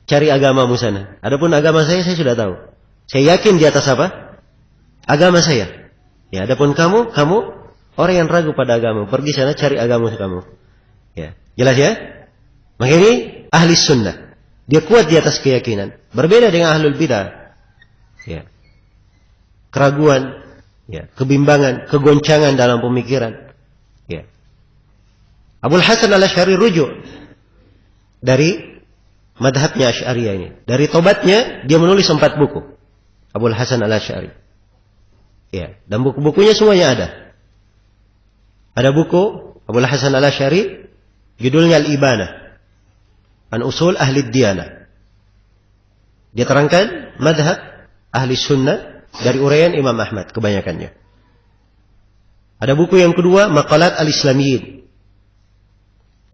A: Cari agamamu sana. Adapun agama saya sudah tahu. Saya yakin di atas apa? Agama saya. Ya, adapun kamu orang yang ragu pada agama. Pergi sana cari agama kamu. Ya. Jelas ya? Maka ini ahli sunnah. Dia kuat di atas keyakinan. Berbeda dengan ahlul bidah. Ya. Keraguan. Ya, kebimbangan, kegoncangan dalam pemikiran. Ya. Abul Hasan Al-Asy'ari rujuk dari madhabnya Asy'ariyah ini. Dari tobatnya dia menulis 4 buku. Abul Hasan Al-Asy'ari. Ya, dan buku-bukunya semuanya ada. Ada buku Abul Hasan Al-Asy'ari judulnya Al-Ibanah an Usul Ahli Diyanah. Dia terangkan madhab ahli sunnah dari uraian Imam Ahmad kebanyakannya. Ada buku yang kedua, Maqalat Al-Islamiyyin.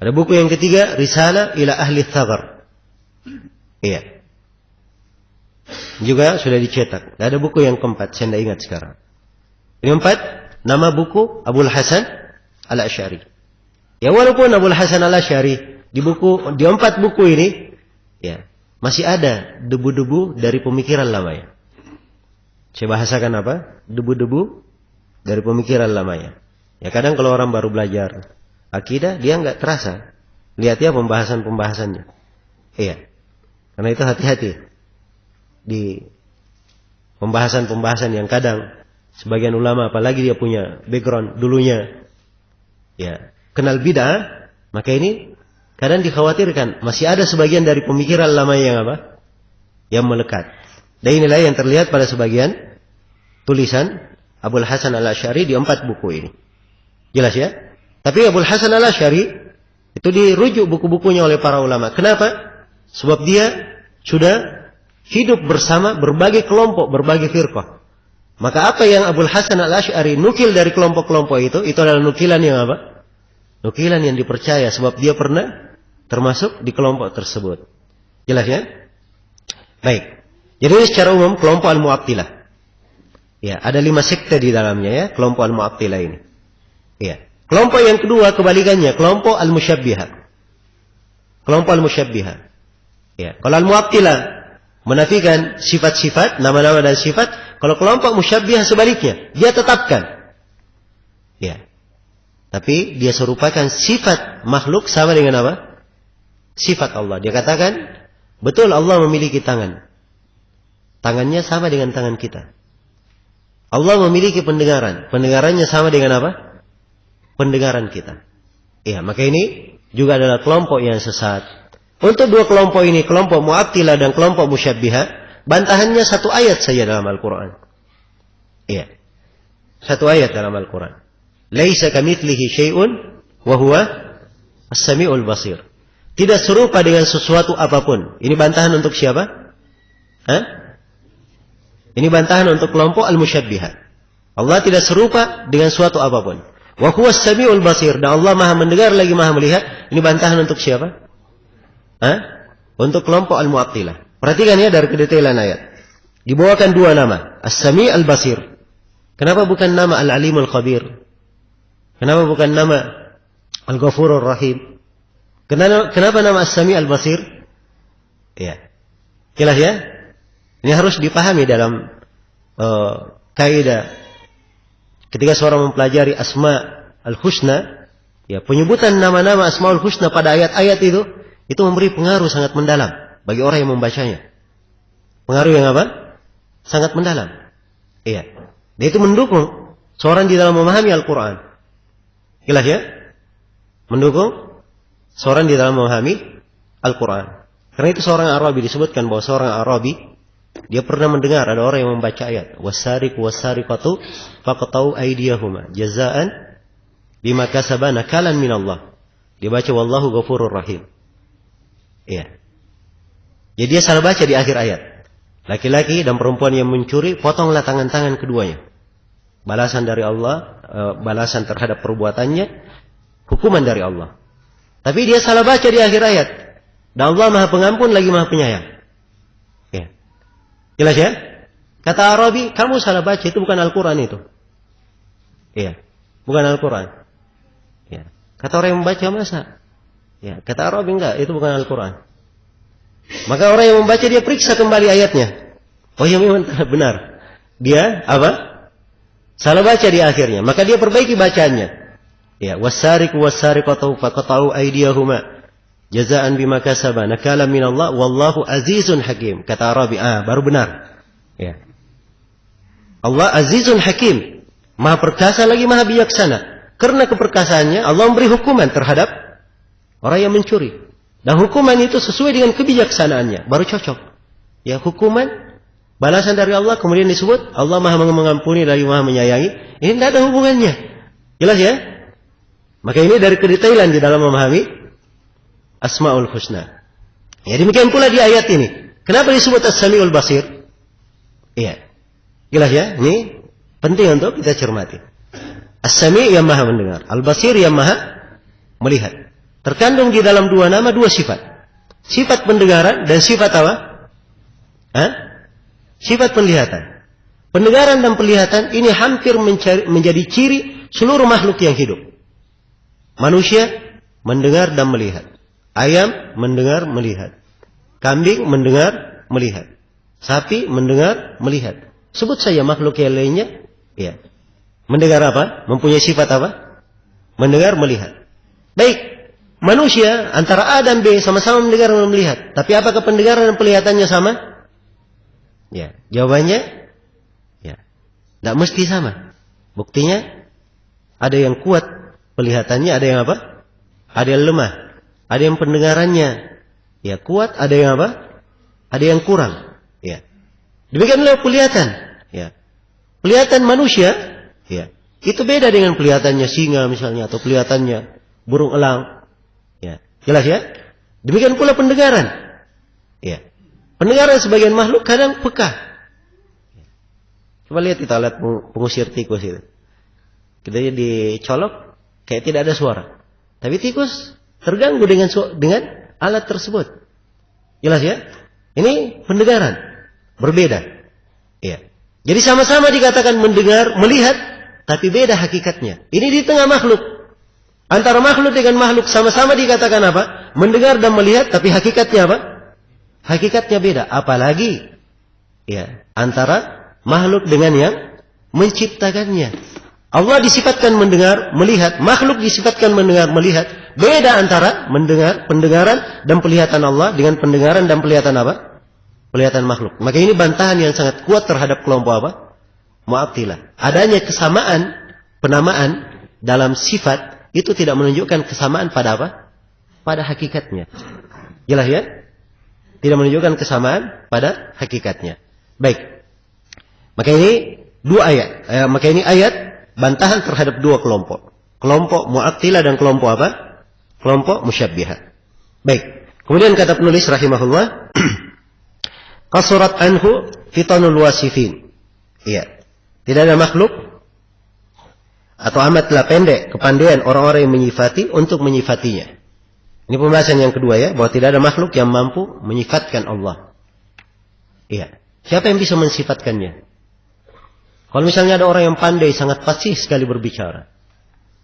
A: Ada buku yang ketiga, Risalah ila Ahli Thaghar. Iya. Juga sudah dicetak. Ada buku yang keempat, saya tidak ingat sekarang. Yang 4, nama buku Abul Hasan Al-Asy'ari. Ya, walaupun Abul Hasan Al-Asy'ari di 4 buku ini, ya, masih ada debu-debu dari pemikiran lamanya. Saya bahasakan apa? Debu-debu dari pemikiran lamanya. Ya, kadang kalau orang baru belajar akidah, dia nggak terasa. Lihat ya pembahasannya. Iya. Karena itu hati-hati di pembahasan yang kadang sebagian ulama, apalagi dia punya background dulunya, ya, kenal bid'ah, maka ini kadang dikhawatirkan masih ada sebagian dari pemikiran lama yang apa? Yang melekat. Dan inilah yang terlihat pada sebagian tulisan Abul Hasan Al-Asy'ari di 4 buku ini. Jelas ya? Tapi Abul Hasan Al-Asy'ari itu dirujuk buku-bukunya oleh para ulama. Kenapa? Sebab dia sudah hidup bersama berbagai kelompok, berbagai firqah. Maka apa yang Abul Hasan Al-Asy'ari nukil dari kelompok-kelompok itu adalah nukilan yang apa? Nukilan yang dipercaya, sebab dia pernah termasuk di kelompok tersebut. Jelas ya? Baik. Jadi secara umum kelompok Al-Mu'attilah. Ya, ada 5 sekte di dalamnya ya, kelompok Al-Mu'attilah ini. Ya. Kelompok yang kedua kebalikannya, kelompok Al-Musyabbihah. Kelompok Al-Musyabbihah. Ya, kalau Al-Mu'attilah menafikan sifat-sifat, nama-nama dan sifat, kalau kelompok Musyabbihah sebaliknya, dia tetapkan. Ya. Tapi dia serupakan sifat makhluk sama dengan apa? Sifat Allah. Dia katakan, betul Allah memiliki tangan. Tangannya sama dengan tangan kita. Allah memiliki pendengaran. Pendengarannya sama dengan apa? Pendengaran kita. Ya, maka ini juga adalah kelompok yang sesat. Untuk 2 kelompok ini, kelompok Mu'attilah dan kelompok Musyabbihah, bantahannya 1 ayat saja dalam Al-Quran. Iya. 1 ayat dalam Al-Quran. Laisa kamitslihi syai'un wa huwa as-sami'ul basir. Tidak serupa dengan sesuatu apapun. Ini bantahan untuk siapa? Hah? Ini bantahan untuk kelompok al-musyabbihat. Allah tidak serupa dengan suatu apapun. Wa huwas samiul basir, dan Allah Maha mendengar lagi Maha melihat. Ini bantahan untuk siapa? Untuk kelompok al-mu'attilah. Perhatikan ya dari kedetailan ayat. Dibawakan dua nama, as-sami' al-basir. Kenapa bukan nama al-alimul khabir? Kenapa bukan nama al-ghafurur rahim? Kenapa nama as-sami' al-basir? Ya. Jelas ya? Ini harus dipahami dalam kaidah. Ketika seorang mempelajari asma al-husna, ya, penyebutan nama-nama asmaul husna pada ayat-ayat itu memberi pengaruh sangat mendalam bagi orang yang membacanya. Pengaruh yang apa? Sangat mendalam. Iya. Dan itu mendukung seorang di dalam memahami Al-Quran. Jelas ya? Mendukung seorang di dalam memahami Al-Quran. Karena itu seorang Arabi disebutkan bahwa seorang Arabi dia pernah mendengar ada orang yang membaca ayat wasariqu wasariqatu faqta'u aydiyahuma jazaan bima kasaba nakalan minallah. Dia baca wallahu ghafurur rahim. Iya. Jadi dia salah baca di akhir ayat. Laki-laki dan perempuan yang mencuri, potonglah tangan-tangan keduanya. Balasan dari Allah, balasan terhadap perbuatannya, hukuman dari Allah. Tapi dia salah baca di akhir ayat. Dan Allah Maha Pengampun lagi Maha Penyayang. Ya. Jelas ya? Kata Arabi, kamu salah baca, itu bukan Al-Quran itu. Iya. Bukan Al-Quran. Ya. Kata orang yang membaca masa? Ya. Kata Arabi enggak, itu bukan Al-Quran. Maka orang yang membaca dia periksa kembali ayatnya. Oh ya memang benar. Dia apa? Salah baca di akhirnya. Maka dia perbaiki bacaannya. Ya, wasariqu wasariqatu faqta'u aydiyahuma jazaan bima kasaba nakalan minallah wallahu azizun hakim. Kata Arabi, baru benar. Ya. Allah azizun hakim. Maha perkasa lagi maha bijaksana. Karena keperkasaannya Allah memberi hukuman terhadap orang yang mencuri. Dan hukuman itu sesuai dengan kebijaksanaannya. Baru cocok. Ya, hukuman, balasan dari Allah, kemudian disebut Allah Maha mengampuni lagi Maha menyayangi. Ini tidak ada hubungannya. Jelas ya? Maka ini dari kedetailan di dalam memahami Asmaul Husna. Ya, demikian pula di ayat ini. Kenapa disebut As-Sami'ul Basir? Iya. Jelas ya? Ini penting untuk kita cermati. As-Sami' yang Maha mendengar, Al-Basir yang Maha melihat. Terkandung di dalam dua nama, dua sifat. Sifat pendengaran dan sifat apa? Sifat penglihatan. Pendengaran dan penglihatan ini hampir menjadi ciri seluruh makhluk yang hidup. Manusia mendengar dan melihat. Ayam mendengar, melihat. Kambing mendengar, melihat. Sapi mendengar, melihat. Sebut saja makhluk yang lainnya. Ya. Mendengar apa? Mempunyai sifat apa? Mendengar, melihat. Baik. Manusia antara A dan B sama-sama mendengar dan melihat. Tapi apakah pendengaran dan penglihatannya sama? Ya, jawabannya ya, tidak mesti sama. Buktinya ada yang kuat penglihatannya, ada yang apa? Ada yang lemah. Ada yang pendengarannya ya kuat, ada yang apa? Ada yang kurang. Ya. Demikianlah penglihatan. Ya. Penglihatan manusia ya, itu beda dengan penglihatannya singa misalnya atau penglihatannya burung elang. Ya, jelas ya? Demikian pula pendengaran. Ya. Pendengaran sebagian makhluk kadang peka. Coba lihat kita lihat pengusir tikus itu. Kita dicolok kayak tidak ada suara. Tapi tikus terganggu dengan alat tersebut. Jelas ya? Ini pendengaran. Berbeda. Ya. Jadi sama-sama dikatakan mendengar, melihat, tapi beda hakikatnya. Ini di tengah makhluk. Antara makhluk dengan makhluk sama-sama dikatakan apa? Mendengar dan melihat, tapi hakikatnya apa? Hakikatnya beda. Apalagi ya, antara makhluk dengan yang menciptakannya. Allah disifatkan mendengar, melihat. Makhluk disifatkan mendengar, melihat. Beda antara mendengar, pendengaran dan penglihatan Allah dengan pendengaran dan penglihatan apa? Penglihatan makhluk. Maka ini bantahan yang sangat kuat terhadap kelompok apa? Mu'attilah. Adanya kesamaan, penamaan dalam sifat itu tidak menunjukkan kesamaan pada apa? Pada hakikatnya. Jelas ya? Tidak menunjukkan kesamaan pada hakikatnya. Baik. Maka ini dua ayat. Maka ini ayat bantahan terhadap dua kelompok. Kelompok Mu'attilah dan kelompok apa? Kelompok Musyabbihah. Baik. Kemudian kata penulis rahimahullah, qasurat anhu fitanul wasifin. Iya. Tidak ada makhluk atau amatlah pendek kepandaian orang-orang yang menyifati untuk menyifatinya. Ini pembahasan yang kedua ya, bahwa tidak ada makhluk yang mampu menyifatkan Allah. Iya. Siapa yang bisa mensifatkannya? Kalau misalnya ada orang yang pandai, sangat fasih sekali berbicara,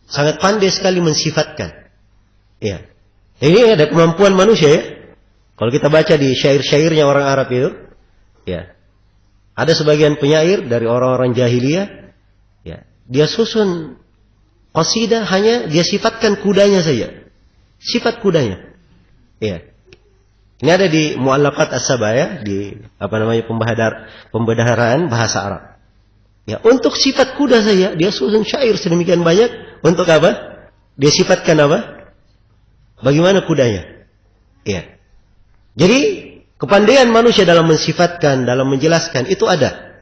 A: sangat pandai sekali mensifatkan. Iya. Ini ada kemampuan manusia ya. Kalau kita baca di syair-syairnya orang Arab itu, ya, ada sebagian penyair dari orang-orang jahiliyah, ya, dia susun qasidah hanya dia sifatkan kudanya saja, sifat kudanya. Ya. Ini ada di Mu'allaqat As-Sabaya, di pembedaharaan bahasa Arab. Ya, untuk sifat kuda saja dia susun syair sedemikian banyak. Untuk apa? Dia sifatkan apa? Bagaimana kudanya? Ya. Jadi kepandaian manusia dalam mensifatkan, dalam menjelaskan itu ada.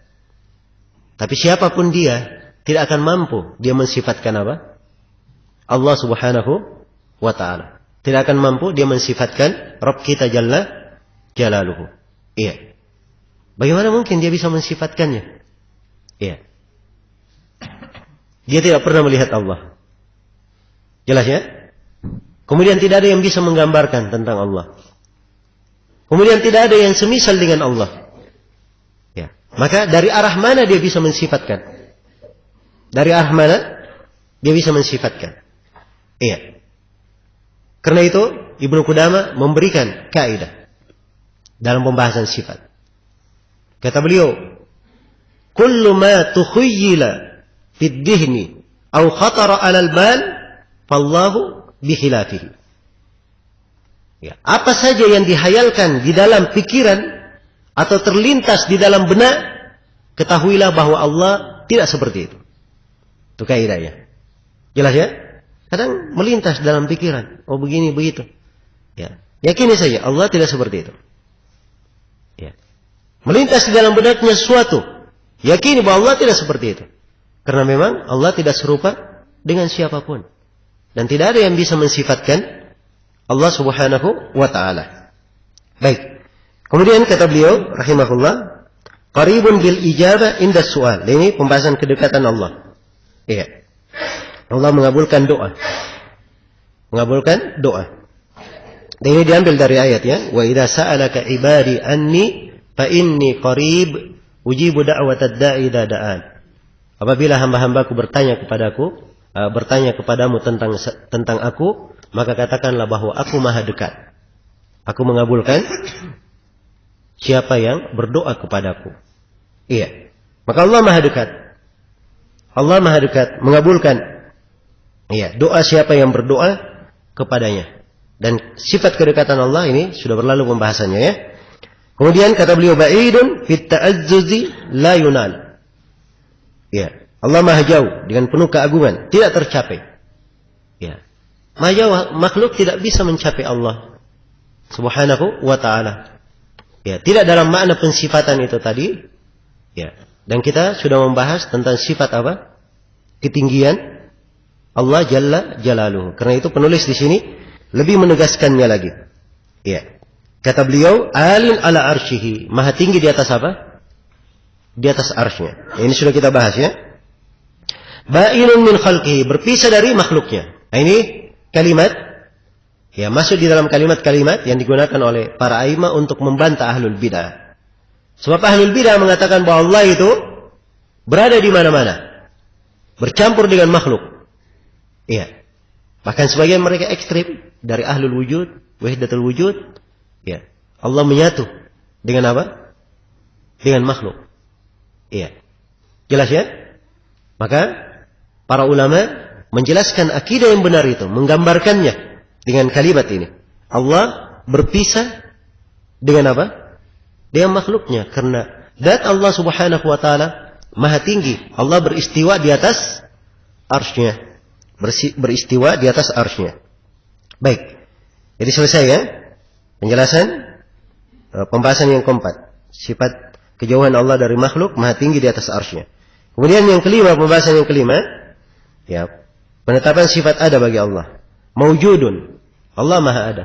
A: Tapi siapapun dia tidak akan mampu dia mensifatkan apa? Allah Subhanahu wa ta'ala. Tidak akan mampu dia mensifatkan Rabb kita Jalla Jalaluhu. Iya. Bagaimana mungkin dia bisa mensifatkannya? Iya. Dia tidak pernah melihat Allah. Jelas ya? Kemudian tidak ada yang bisa menggambarkan tentang Allah. Kemudian tidak ada yang semisal dengan Allah. Ya. Maka dari arah mana dia bisa mensifatkan? Dari arah mana dia bisa mensifatkan? Iya. Karena itu Ibnu Qudamah memberikan kaidah dalam pembahasan sifat. Kata beliau, "Kullu ma tukhayyala fid dihni aw khatara 'alal bal, fallahu bikhilafihi." Ya, apa saja yang dihayalkan di dalam pikiran atau terlintas di dalam benak, ketahuilah bahwa Allah tidak seperti itu. Itu kaidahnya. Jelas ya? Kadang melintas dalam pikiran, oh begini begitu. Ya, yakini saja Allah tidak seperti itu. Ya. Melintas di dalam benaknya sesuatu, yakini bahwa Allah tidak seperti itu. Karena memang Allah tidak serupa dengan siapapun. Dan tidak ada yang bisa mensifatkan Allah Subhanahu wa ta'ala. Baik. Kemudian kata beliau rahimahullah, qaribun bil ijabah inda su'al. Ini pembahasan kedekatan Allah. Iya. Allah mengabulkan doa. Mengabulkan doa. Dan ini diambil dari ayat ya, wa idza sa'alaka ibadi anni fa inni qarib ujibu da'watad da'i idza da'an. Apabila hamba-hambaku bertanya kepadamu tentang aku, maka katakanlah bahwa aku maha dekat. Aku mengabulkan siapa yang berdoa kepadaku. Iya. Maka Allah maha dekat. Allah maha dekat mengabulkan, iya, doa siapa yang berdoa kepadanya. Dan sifat kedekatan Allah ini sudah berlalu pembahasannya ya. Kemudian kata beliau, ba'idun fit ta'azzuzi la yunal. Iya. Allah maha jauh dengan penuh keagungan, tidak tercapai. Ya. Maha jauh, makhluk tidak bisa mencapai Allah Subhanahu wa ta'ala. Ya, tidak dalam makna pensifatan itu tadi. Ya. Dan kita sudah membahas tentang sifat apa? Ketinggian Allah Jalla Jalaluhu. Karena itu penulis di sini lebih menegaskannya lagi. Ya. Kata beliau, alin ala arsyihi, maha tinggi di atas apa? Di atas arsy-Nya. Ini sudah kita bahas ya. Ba'inun min khalqihi, berpisah dari makhluknya. Nah, ini kalimat ya masuk di dalam kalimat-kalimat yang digunakan oleh para aimah untuk membantah ahlul bidah. Sebab ahlul bidah mengatakan bahwa Allah itu berada di mana-mana, bercampur dengan makhluk. Iya. Bahkan sebagian mereka ekstrim dari ahlul wujud, wahdatul wujud. Ya. Allah menyatu dengan apa? Dengan makhluk. Iya. Jelas ya? Maka para ulama menjelaskan akidah yang benar itu, menggambarkannya dengan kalimat ini. Allah berpisah dengan apa? Dengan makhluknya. Karena zat Allah Subhanahu wa ta'ala maha tinggi. Allah beristiwa di atas arsy-Nya. Beristiwa di atas arsy-Nya. Baik. Jadi selesai ya penjelasan pembahasan yang keempat. Sifat kejauhan Allah dari makhluk, maha tinggi di atas arsy-Nya. Kemudian yang kelima, pembahasan yang kelima, ya, penetapan sifat ada bagi Allah. Maujudun. Allah maha ada.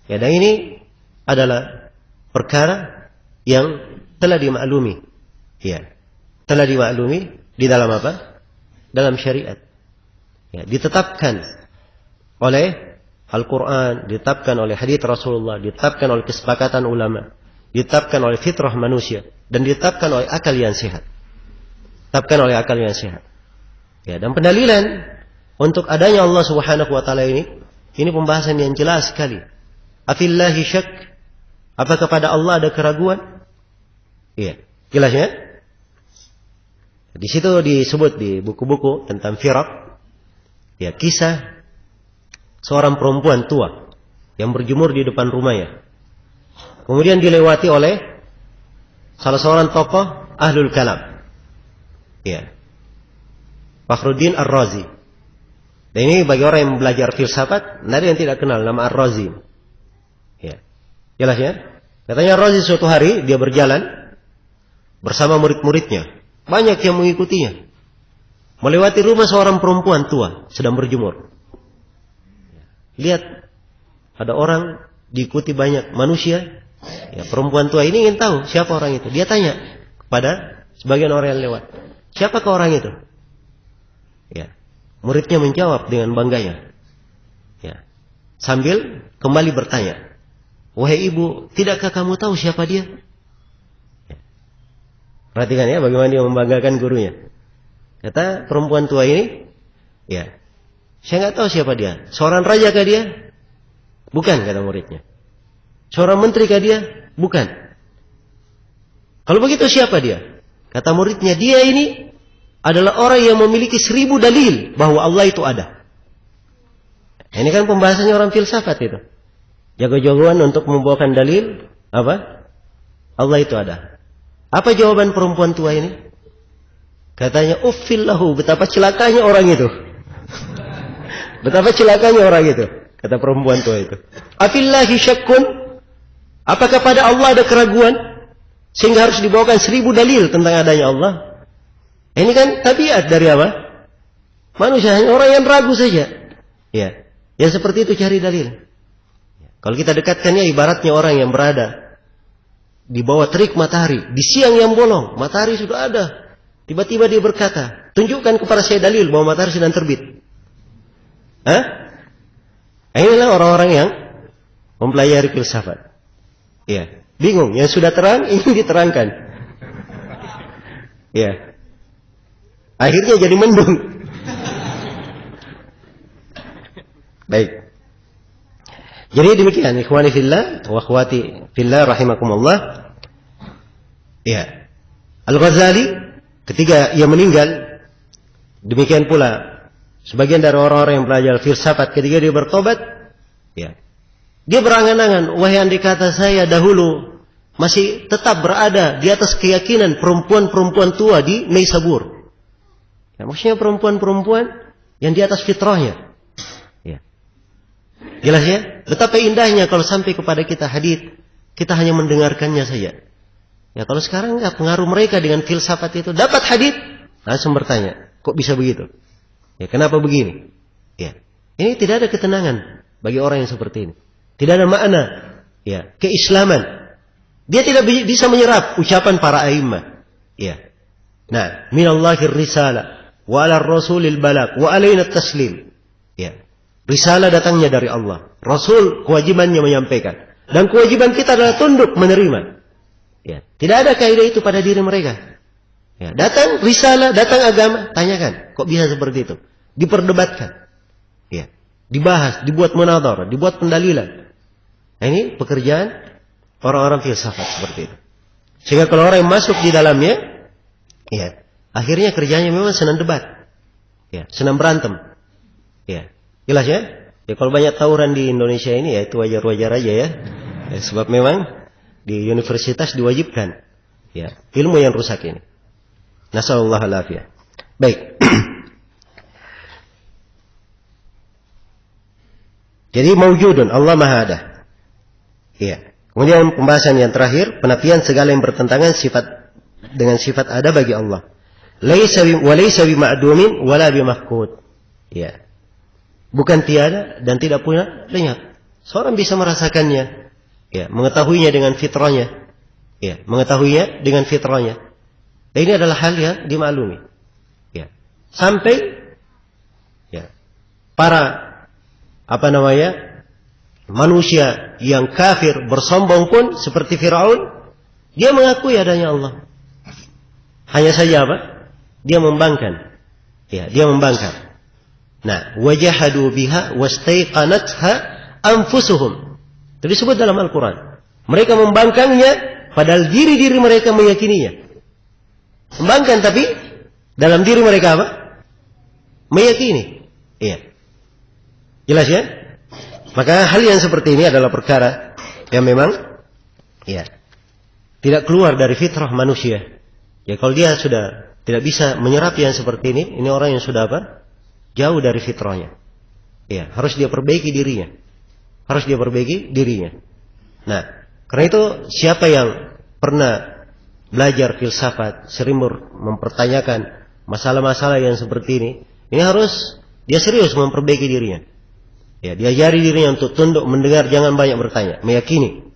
A: Ya, dan ini adalah perkara yang telah dimaklumi. Ya. Telah dimaklumi di dalam apa? Dalam syariat. Ya, ditetapkan oleh Al-Quran, ditetapkan oleh hadits Rasulullah, ditetapkan oleh kesepakatan ulama, ditetapkan oleh fitrah manusia, dan ditetapkan oleh akal yang sehat. Ditetapkan oleh akal yang sehat. Ya, dan pendalilan untuk adanya Allah Subhanahu wa taala ini pembahasan yang jelas sekali. Afillahi syak? Apa kepada Allah ada keraguan? Iya, jelas ya? Di situ disebut di buku-buku tentang firaq, ya, kisah seorang perempuan tua yang berjemur di depan rumahnya. Kemudian dilewati oleh salah seorang tokoh ahlul kalam. Ya. Fakhruddin Ar-Razi. Dan ini bagi orang yang belajar filsafat, ada yang tidak kenal nama Ar-Razi. Ya. Jelas ya? Katanya Ar-Razi suatu hari dia berjalan bersama murid-muridnya. Banyak yang mengikutinya. Melewati rumah seorang perempuan tua sedang berjemur. Lihat, ada orang diikuti banyak manusia. Ya, perempuan tua ini ingin tahu siapa orang itu. Dia tanya kepada sebagian orang yang lewat, siapakah orang itu? Ya, muridnya menjawab dengan bangganya. Ya, sambil kembali bertanya, wahai ibu, tidakkah kamu tahu siapa dia? Ya. Perhatikan ya, bagaimana dia membanggakan gurunya. Kata perempuan tua ini, ya, saya nggak tahu siapa dia. Seorang raja kah dia? Bukan, kata muridnya. Seorang menteri kah dia? Bukan. Kalau begitu siapa dia? Kata muridnya, dia ini adalah orang yang memiliki 1000 dalil bahwa Allah itu ada. Ini kan pembahasannya orang filsafat itu. Jago-jagoan untuk membawakan dalil apa? Allah itu ada. Apa jawaban perempuan tua ini? Katanya, uffillahu, betapa celakanya orang itu. Betapa celakanya orang itu, kata perempuan tua itu. Afillahi syakkun? Apakah pada Allah ada keraguan sehingga harus dibawakan 1000 dalil tentang adanya Allah? Ini kan tabiat dari apa? Manusia, hanya orang yang ragu saja. Ya, yang seperti itu cari dalil. Kalau kita dekatkannya ibaratnya orang yang berada di bawah terik matahari, di siang yang bolong, matahari sudah ada. Tiba-tiba dia berkata, tunjukkan kepada saya dalil bahwa matahari sedang terbit. Hah? Inilah orang-orang yang mempelajari filsafat. Ya, bingung. Yang sudah terang ingin diterangkan. Ya, akhirnya jadi mendung. Baik. Jadi demikian, ikhwani fillah wa akhwati fillah rahimakumullah. Ya, Al-Ghazali ketika ia meninggal, demikian pula sebagian dari orang-orang yang belajar filsafat ketika dia bertobat, ya, dia berangan-angan, wahai andai kata saya dahulu masih tetap berada di atas keyakinan perempuan-perempuan tua di Naisabur. Ya, maksudnya perempuan-perempuan yang di atas fitrahnya. Ya. Jelas ya? Betapa indahnya kalau sampai kepada kita hadits, kita hanya mendengarkannya saja. Ya, kalau sekarang enggak, pengaruh mereka dengan filsafat itu dapat hadits, langsung bertanya, kok bisa begitu? Ya, kenapa begini? Ya. Ini tidak ada ketenangan bagi orang yang seperti ini. Tidak ada makna, ya, keislaman. Dia tidak bisa menyerap ucapan para a'immah. Ya. Nah, minallahir risalah wa 'alar rasulil balagh wa 'alaina taslim. Ya. Risalah datangnya dari Allah. Rasul kewajibannya menyampaikan, dan kewajiban kita adalah tunduk menerima. Ya. Tidak ada kaidah itu pada diri mereka. Ya. Datang risalah, datang agama, tanyakan, kok bisa seperti itu? Diperdebatkan. Ya. Dibahas, dibuat munadharah, dibuat pendalilan. Nah, ini pekerjaan orang-orang filsafat seperti itu. Sehingga kalau orang yang masuk di dalamnya, ya, akhirnya kerjanya memang senang debat. Ya, senang berantem. Ya. Jelas ya? Ya, kalau banyak tawuran di Indonesia ini, ya itu wajar-wajar aja ya. Ya, sebab memang di universitas diwajibkan, ya, ilmu yang rusak ini. Nasallallahu alaihi. Baik. Jadi mawjudun, Allah Maha ada. Iya. Kemudian pembahasan yang terakhir, penafian segala yang bertentangan sifat dengan sifat ada bagi Allah. Laisa bi ma'dumin wala bi mafqud. Iya. Bukan tiada dan tidak pula lenyap. Seorang bisa merasakannya, ya, mengetahuinya dengan fitrahnya. Ya, mengetahuinya dengan fitrahnya. Dan ini adalah hal yang dimaklumi. Ya. Sampai ya, para manusia yang kafir bersombong pun seperti Firaun, dia mengakui adanya Allah. Hanya saja dia membangkang. Ya, dia membangkang. Nah, wajahadu biha wastaiqanatha anfusuhum. Itu disebut dalam Al-Quran. Mereka membangkangnya, padahal diri-diri mereka meyakininya. Membangkang tapi dalam diri mereka meyakini. Iya. Jelas ya? Maka hal yang seperti ini adalah perkara yang memang tidak keluar dari fitrah manusia. Ya, kalau dia sudah tidak bisa menyerap yang seperti ini orang yang sudah jauh dari fitrahnya. Ya, harus dia perbaiki dirinya. Nah, karena itu siapa yang pernah belajar filsafat, sering mempertanyakan masalah-masalah yang seperti ini harus dia serius memperbaiki dirinya. Ya, diajari dirinya untuk tunduk, mendengar, jangan banyak bertanya, meyakini.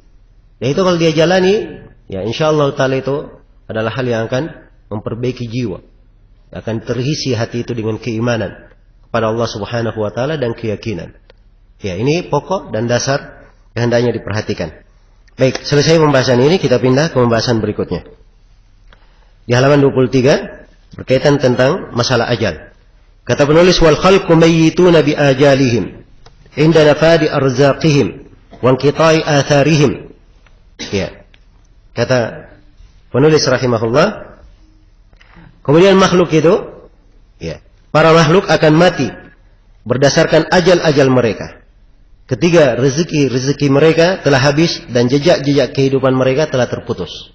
A: Dan itu kalau dia jalani, ya insyaallah taala itu adalah hal yang akan memperbaiki jiwa. Akan terisi hati itu dengan keimanan kepada Allah Subhanahu wa taala dan keyakinan. Ya, ini pokok dan dasar yang hendaknya diperhatikan. Baik, selesai pembahasan ini kita pindah ke pembahasan berikutnya. Di halaman 23 berkaitan tentang masalah ajal. Kata penulis, wal khalqu mayyituna bi ajalihim inda nafadi arzaqihim wa inqita'i atharihim. Ya. Kata penulis rahimahullah, kemudian makhluk itu, ya, para makhluk akan mati berdasarkan ajal-ajal mereka. Ketika rezeki mereka telah habis dan jejak-jejak kehidupan mereka telah terputus.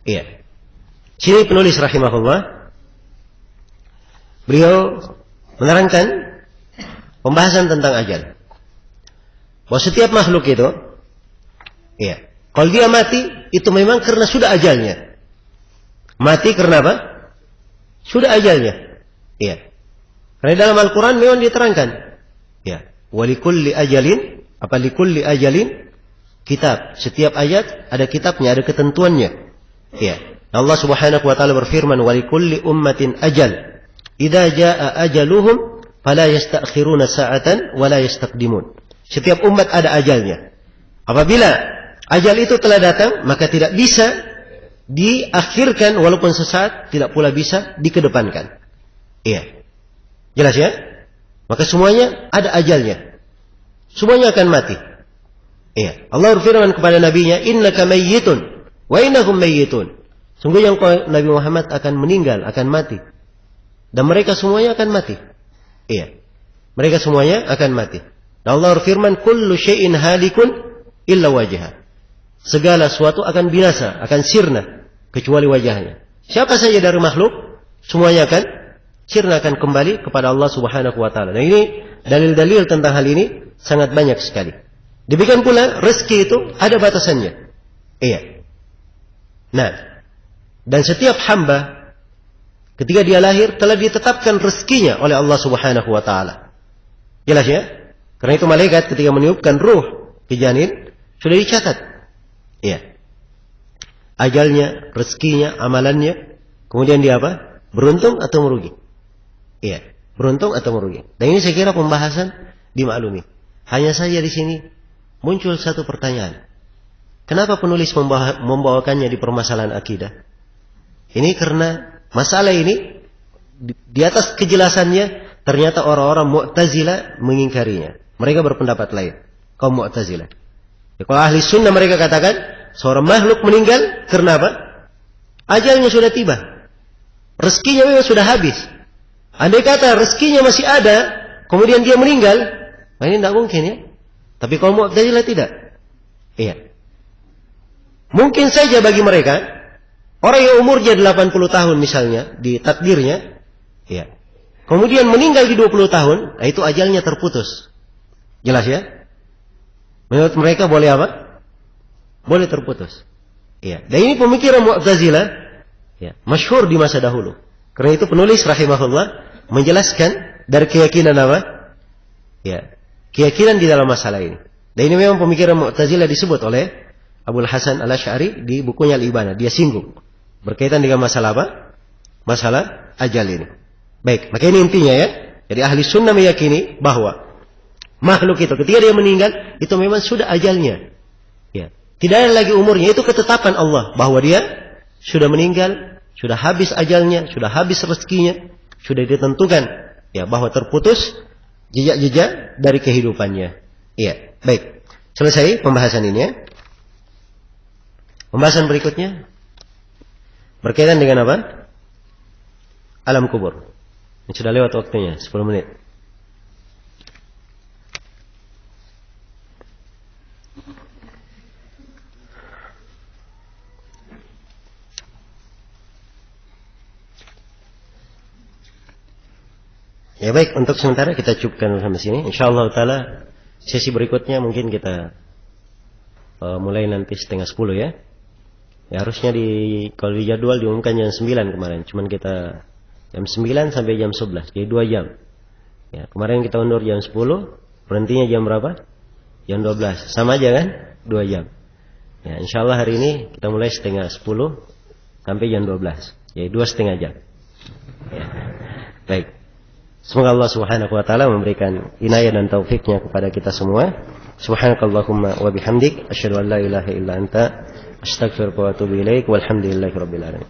A: Iya. Sini penulis rahimahullah, beliau menerangkan pembahasan tentang ajal. Bahwa setiap makhluk itu, iya, kalau dia mati itu memang karena sudah ajalnya. Mati karena apa? Sudah ajalnya. Iya. Karena dalam Al-Quran memang diterangkan. Ya. Walikulli ajalin, likulli ajalin kitab. Setiap ayat ada kitabnya, ada ketentuannya. Ya. Allah Subhanahu wa taala berfirman, walikulli ummatin ajal. Idza jaa ajaluhum fala yasta'khiruna sa'atan wa la yastaqdimun. Setiap umat ada ajalnya. Apabila ajal itu telah datang, maka tidak bisa diakhirkan walaupun sesaat, tidak pula bisa dikedepankan. Iya. Jelas ya? Maka semuanya ada ajalnya. Semuanya akan mati. Iya. Allah berfirman kepada nabinya, innaka mayyitun wa innahum mayyitun. Sungguhnya Nabi Muhammad akan meninggal, akan mati. Dan mereka semuanya akan mati. Iya. Mereka semuanya akan mati. Dan Allah berfirman, kullu syai'in halikun illa wajhah. Segala sesuatu akan binasa, akan sirna, kecuali wajahnya. Siapa saja dari makhluk, semuanya akan sirna, akan kembali kepada Allah Subhanahu wa taala. Nah, ini dalil-dalil tentang hal ini sangat banyak sekali. Demikian pula rezeki itu ada batasannya. Iya. Nah, dan setiap hamba ketika dia lahir telah ditetapkan rezekinya oleh Allah Subhanahu wa taala. Jelas ya? Karena itu malaikat ketika meniupkan ruh ke janin sudah dicatat. Iya. Ajalnya, rezekinya, amalannya, kemudian dia apa? Beruntung atau merugi? Iya, beruntung atau merugi. Dan ini saya kira pembahasan dimaklumi. Hanya saja di sini muncul satu pertanyaan. Kenapa penulis membawakannya di permasalahan akidah? Ini karena masalah ini di atas kejelasannya ternyata orang-orang Mu'tazilah mengingkarinya. Mereka berpendapat lain. Kaum Mu'tazilah. Ya, kalau ahli sunnah mereka katakan seorang makhluk meninggal karena apa? Ajalnya sudah tiba. Rezekinya memang sudah habis. Andai kata rezekinya masih ada, kemudian dia meninggal, nah ini tidak mungkin ya. Tapi kaum Mu'tazilah tidak. Iya. Mungkin saja bagi mereka, orang yang umurnya 80 tahun misalnya, di takdirnya, iya. Kemudian meninggal di 20 tahun, nah itu ajalnya terputus. Jelas ya? Menurut mereka boleh apa? Boleh terputus. Iya. Dan ini pemikiran Mu'tazilah, ya, masyhur di masa dahulu. Karena itu penulis rahimahullah menjelaskan dari keyakinan apa? Ya, keyakinan di dalam masalah ini. Dan ini memang pemikiran Mu'tazilah disebut oleh Abul Hasan Al-Asy'ari di bukunya Al-Ibanah. Dia singgung berkaitan dengan masalah apa? Masalah ajal ini. Baik, maka ini intinya ya. Jadi ahli sunnah meyakini bahwa makhluk itu ketika dia meninggal itu memang sudah ajalnya. Ya. Tidak ada lagi umurnya, itu ketetapan Allah bahwa dia sudah meninggal, sudah habis ajalnya, sudah habis rezekinya, sudah ditentukan ya bahwa terputus jejak-jejak dari kehidupannya. Iya, baik. Selesai pembahasan ini ya. Pembahasan berikutnya berkaitan dengan apa? Alam kubur. Ini sudah lewat waktunya, 10 menit. Ya baik, untuk sementara kita cukupkan sampai sini. Insyaallah taala sesi berikutnya mungkin kita mulai nanti 9:30 ya. Ya harusnya kalau di jadwal diumumkan jam 9 kemarin, cuman kita jam 9 sampai jam 11, jadi 2 jam. Ya, kemarin kita undur jam 10, berhentinya jam berapa? Jam 12. Sama aja kan? 2 jam. Ya, insyaallah hari ini kita mulai 9:30 sampai jam 12. Jadi 2,5 jam. Ya. Baik. Semoga Allah Subhanahu wa taala memberikan inayah dan taufiknya kepada kita semua. Subhanakallahumma wa bihamdik asyhadu an la ilaha illa anta astaghfiruka wa atubu ilaik walhamdulillahi rabbil alamin.